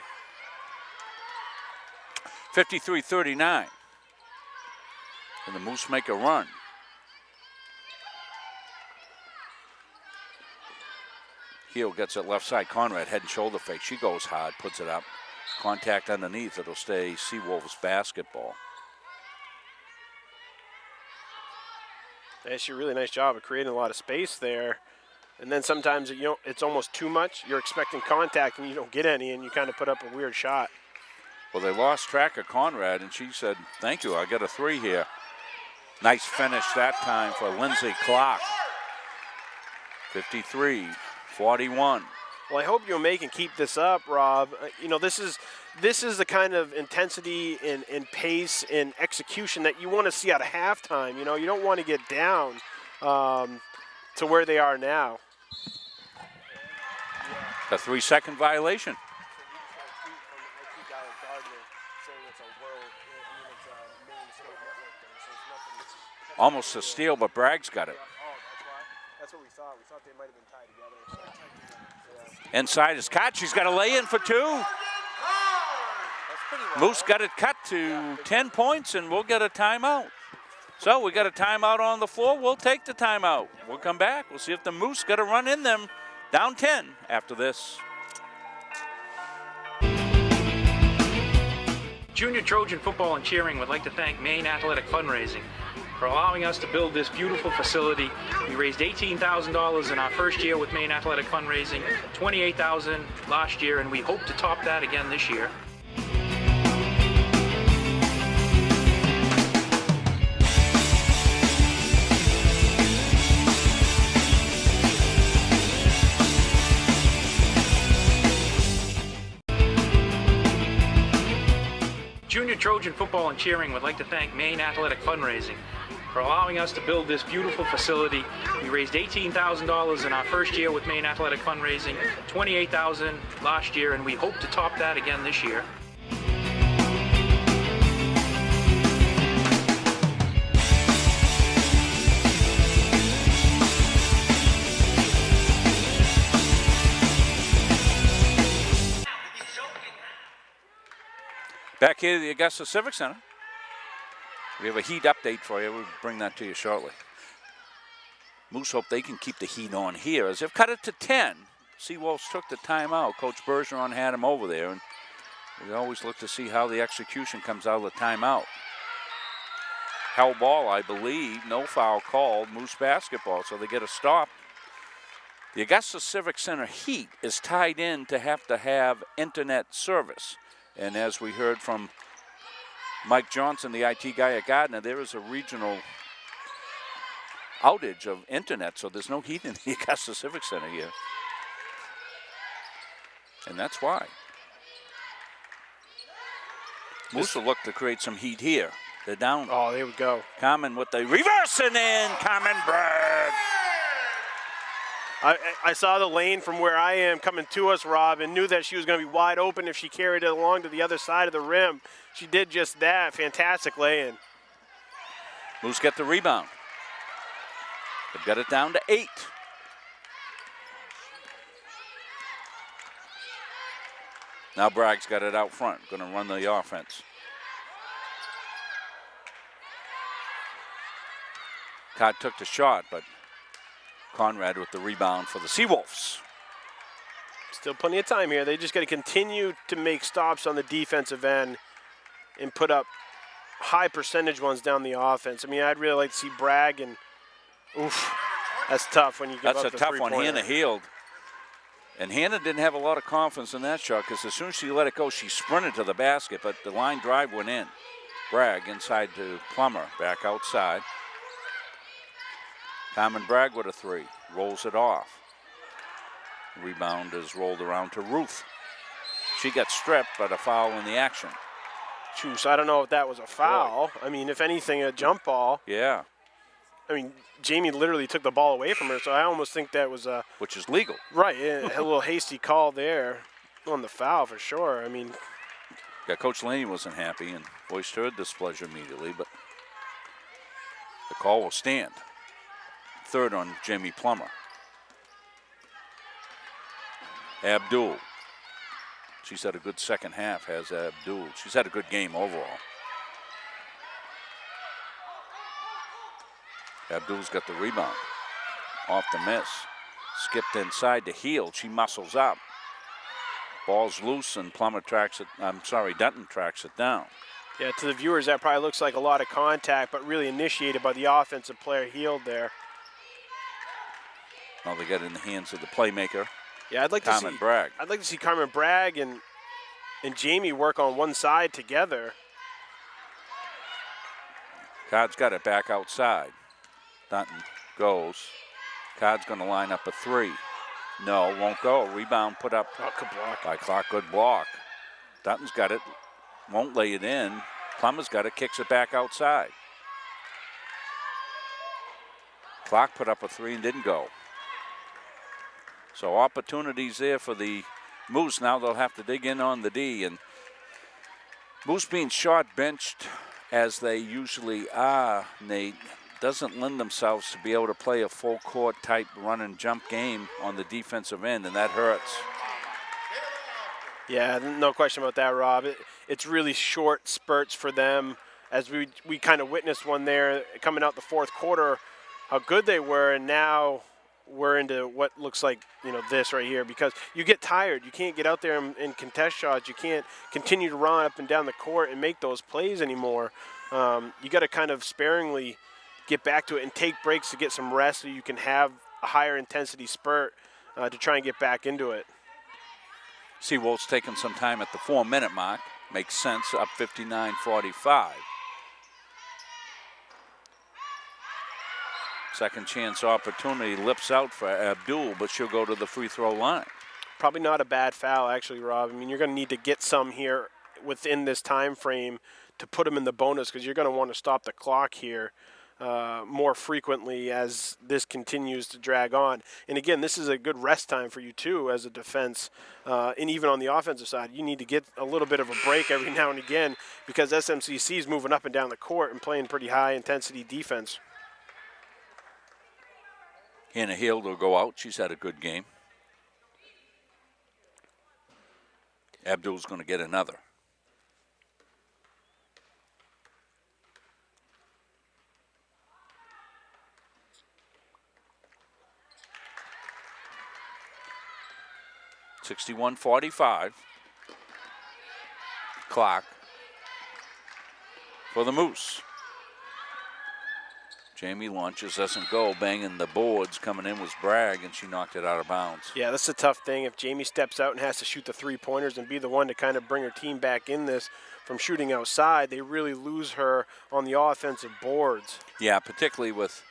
53-39. And the Moose make a run. Heel gets it left side. Conrad, head and shoulder fake. She goes hard, puts it up. Contact underneath. It'll stay Seawolves basketball. They she a really nice job of creating a lot of space there. And then sometimes it's almost too much. You're expecting contact and you don't get any, and you kind of put up a weird shot. Well, they lost track of Conrad, and she said, thank you, I got a 3 here. Nice finish that time for Lindsay Clark. 53-41. Well, I hope UMA can keep this up, Rob. You know, this is the kind of intensity and pace and execution that you want to see out of halftime. You know, you don't want to get down to where they are now. A 3-second violation. Almost a steal, but Bragg's got it. That's what we thought. We thought they might have been tied together. Inside is cut. She's got a lay in for 2. Moose got it cut to 10 points, and we'll get a timeout. So we got a timeout on the floor. We'll take the timeout. We'll come back. We'll see if the Moose got a run in them. Down 10 after this. Junior Trojan Football and Cheering would like to thank Maine Athletic Fundraising for allowing us to build this beautiful facility. We raised $18,000 in our first year with Maine Athletic Fundraising, $28,000 last year, and we hope to top that again this year. Junior Trojan Football and Cheering would like to thank Maine Athletic Fundraising for allowing us to build this beautiful facility. We raised $18,000 in our first year with Maine Athletic Fundraising, $28,000 last year, and we hope to top that again this year. Back here at the Augusta Civic Center. We have a heat update for you. We'll bring that to you shortly. Moose hope they can keep the heat on here as they've cut it to 10. Seawolves took the timeout. Coach Bergeron had him over there, and we always look to see how the execution comes out of the timeout. Hell ball, I believe. No foul called. Moose basketball, so they get a stop. The Augusta Civic Center heat is tied in to have internet service. And as we heard from Mike Johnson, the IT guy at Gardner, there is a regional outage of internet, so there's no heat in the Augusta Civic Center here. And that's why. Moose will look to create some heat here. They're down. Oh, there we go. Carmen with the reversing in. Carmen Bragg. I saw the lane from where I am coming to us, Rob, and knew that she was going to be wide open if she carried it along to the other side of the rim. She did just that. Fantastic lay-in. Moose get the rebound. They've got it down to 8. Now Bragg's got it out front. Going to run the offense. Todd took the shot, but Conrad with the rebound for the Seawolves. Still plenty of time here. They just got to continue to make stops on the defensive end and put up high percentage ones down the offense. I mean, I'd really like to see Bragg and, oof, that's tough when you give up the That's a tough one. three-pointer. Hannah healed. And Hannah didn't have a lot of confidence in that shot because as soon as she let it go, she sprinted to the basket, but the line drive went in. Bragg inside to Plummer, back outside. Carmen Bragg with a 3, rolls it off. Rebound is rolled around to Ruth. She got stripped, but a foul in the action. Choose. I don't know if that was a foul. I mean, if anything, a jump ball. Yeah. I mean, Jamie literally took the ball away from her, so I almost think that was a Which is legal. right. Yeah, a little hasty call there on the foul for sure. I mean, Yeah, Coach Laney wasn't happy and voiced her displeasure immediately, but the call will stand. 3rd on Jamie Plummer. Abdul. She's had a good second half, has Abdul. She's had a good game overall. Abdul's got the rebound. Off the miss. Skipped inside to Heel. She muscles up. Ball's loose and Plummer tracks it. Denton tracks it down. yeah, to the viewers, that probably looks like a lot of contact, but really initiated by the offensive player Healed there. Now they get in the hands of the playmaker, Yeah, I'd like Carmen to see Bragg. I'd like to see Carmen Bragg and Jamie work on one side together. Codd's got it back outside. Dunton goes. Codd's going to line up a 3. No, won't go. Rebound put up Oh, good block. by Clark. Good block. Dunton's got it. Won't lay it in. Plummer's got it. Kicks it back outside. Clark put up a 3 and didn't go. So opportunities there for the Moose. Now they'll have to dig in on the D. And Moose being short benched as they usually are, Nate, doesn't lend themselves to be able to play a full court type run and jump game on the defensive end, and that hurts. Yeah, no question about that, Rob. It's really short spurts for them, as we kind of witnessed one there coming out the fourth quarter, how good they were, and now we're into what looks like, this right here, because you get tired. You can't get out there and contest shots. You can't continue to run up and down the court and make those plays anymore. You got to kind of sparingly get back to it and take breaks to get some rest so you can have a higher intensity spurt to try and get back into it. Seawolves taking some time at the 4-minute mark. Makes sense, up 59-45. Second chance opportunity, lips out for Abdul, but she'll go to the free throw line. Probably not a bad foul, actually, Rob. I mean, you're going to need to get some here within this time frame to put them in the bonus, because you're going to want to stop the clock here more frequently as this continues to drag on. And again, this is a good rest time for you too as a defense, and even on the offensive side, you need to get a little bit of a break every now and again, because SMCC is moving up and down the court and playing pretty high intensity defense. Hannah Hill will go out. She's had a good game. Abdul's going to get another. 61-45. Clock for the Moose. Jamie launches, doesn't go, banging the boards. Coming in was Bragg, and she knocked it out of bounds. Yeah, that's a tough thing. If Jamie steps out and has to shoot the three-pointers and be the one to kind of bring her team back in this from shooting outside, they really lose her on the offensive boards. Yeah, particularly with,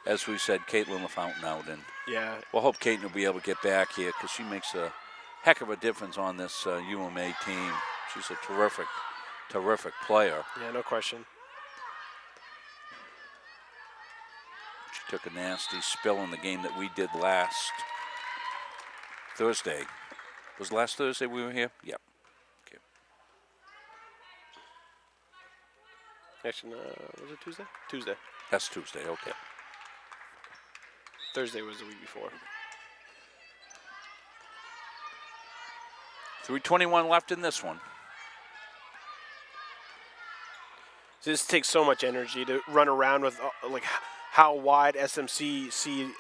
as we said, Caitlin LaFountain out. And yeah, we'll hope Caitlin will be able to get back here because she makes a heck of a difference on this UMA team. She's a terrific, terrific player. Yeah, no question. She took a nasty spill in the game that we did last Thursday. Was last Thursday we were here? Yep. Okay. Actually, was it Tuesday? Tuesday. That's Tuesday, okay. Thursday was the week before. 3:21 left in this one. This takes so much energy to run around with, like, how wide SMCC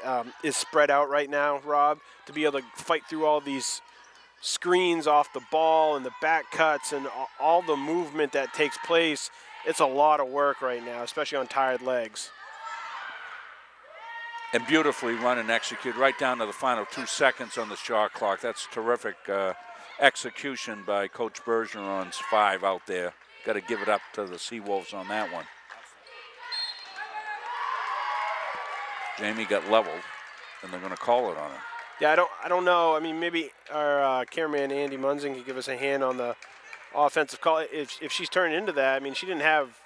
is spread out right now, Rob, to be able to fight through all these screens off the ball and the back cuts and all the movement that takes place. It's a lot of work right now, especially on tired legs. And beautifully run and execute right down to the final 2 seconds on the shot clock. That's terrific execution by Coach Bergeron's 5 out there. Got to give it up to the Seawolves on that one. Jamie got leveled, and they're going to call it on her. Yeah, I don't know. I mean, maybe our cameraman Andy Munzing could give us a hand on the offensive call. If she's turned into that, I mean, she didn't have.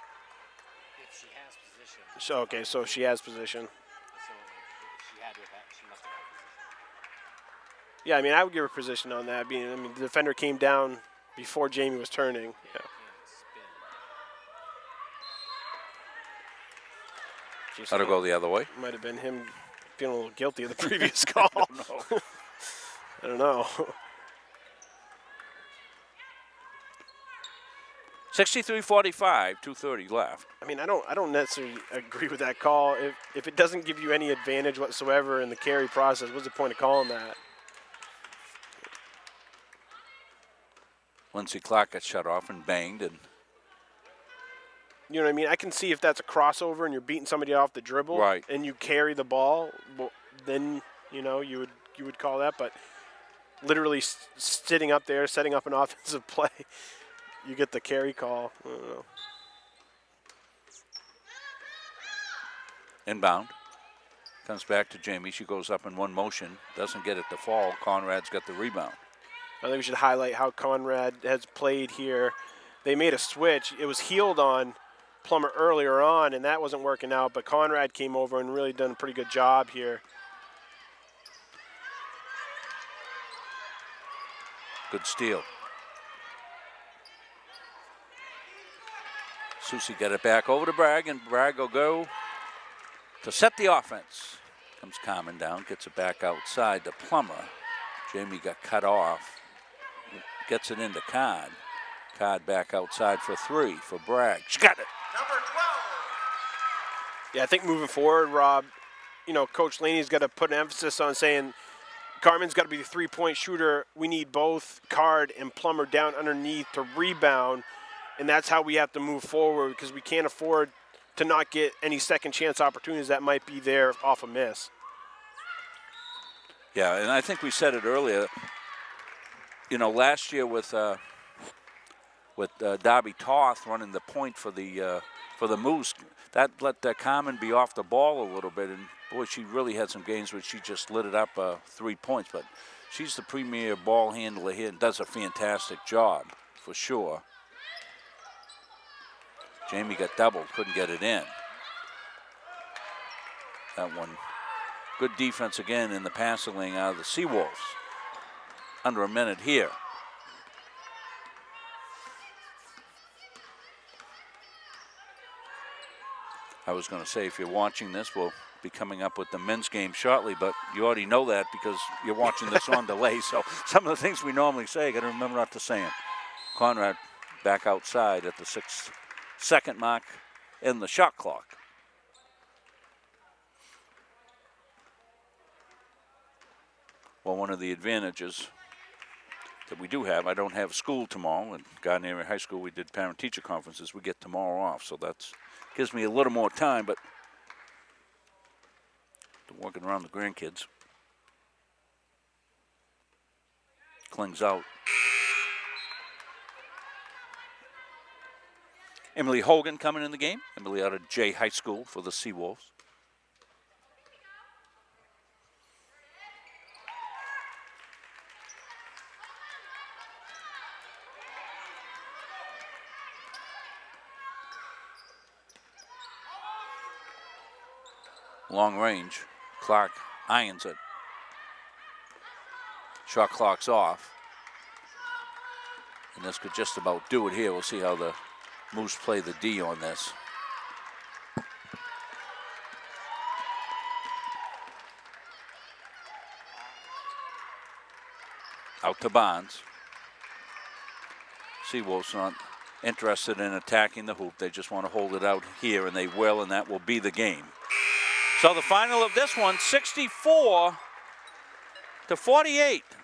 If she has position. So okay, so she has position. So if she had with that, she must have had position. Yeah, I mean, I would give her position on that. I mean, the defender came down before Jamie was turning. Yeah. How to go the other way? Might have been him feeling a little guilty of the previous call. I don't know. 63-45, 2:30 left. I mean, I don't necessarily agree with that call. If it doesn't give you any advantage whatsoever in the carry process, what's the point of calling that? Lindsay Clark got shut off and banged, and you know what I mean? I can see if that's a crossover and you're beating somebody off the dribble, right, and you carry the ball, well, then you know you would call that. But literally sitting up there, setting up an offensive play, you get the carry call. I don't know. Inbound. Comes back to Jamie. She goes up in one motion. Doesn't get it to fall. Conrad's got the rebound. I think we should highlight how Conrad has played here. They made a switch. It was healed on Plummer earlier on, and that wasn't working out. But Conrad came over and really done a pretty good job here. Good steal. Susie got it back over to Bragg, and Bragg will go to set the offense. Comes Carmen down, gets it back outside to Plummer. Jamie got cut off. Gets it into Card. Card back outside for 3 for Bragg. She got it. Number 12. Yeah, I think moving forward, Rob, you know, Coach Laney's got to put an emphasis on saying Carmen's got to be the three-point shooter. We need both Card and Plummer down underneath to rebound, and that's how we have to move forward because we can't afford to not get any second chance opportunities that might be there off a miss. Yeah, and I think we said it earlier. You know, last year with Darby Toth running the point for the Moose, that let Carmen be off the ball a little bit, and boy, she really had some games where she just lit it up 3 points. But she's the premier ball handler here and does a fantastic job for sure. Jamie got doubled, couldn't get it in. That one, good defense again in the passing lane out of the Seawolves. Under a minute here. I was going to say, if you're watching this, we'll be coming up with the men's game shortly, but you already know that because you're watching this on delay. So some of the things we normally say, got to remember not to say them. Conrad back outside at the 6-second mark in the shot clock. Well, one of the advantages that we do have. I don't have school tomorrow. At Garden Area High School, we did parent-teacher conferences. We get tomorrow off, so that gives me a little more time, but working around the grandkids. Clings out. Emily Hogan coming in the game. Emily out of Jay High School for the Seawolves. Long range. Clark irons it. Shot clock's off. And this could just about do it here. We'll see how the Moose play the D on this. Out to Bonds. Seawolves not interested in attacking the hoop. They just want to hold it out here, and they will, and that will be the game. So the final of this one, 64-48.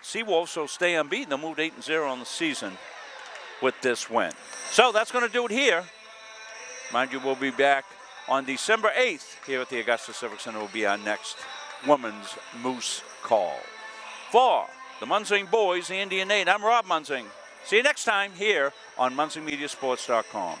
Seawolves will stay unbeaten. They'll move 8-0 on the season with this win. So that's going to do it here. Mind you, we'll be back on December 8th here at the Augusta Civic Center. Will be our next Women's Moose Call. For the Munzing boys, Andy and Nate, I'm Rob Munzing. See you next time here on MunzingMediaSports.com.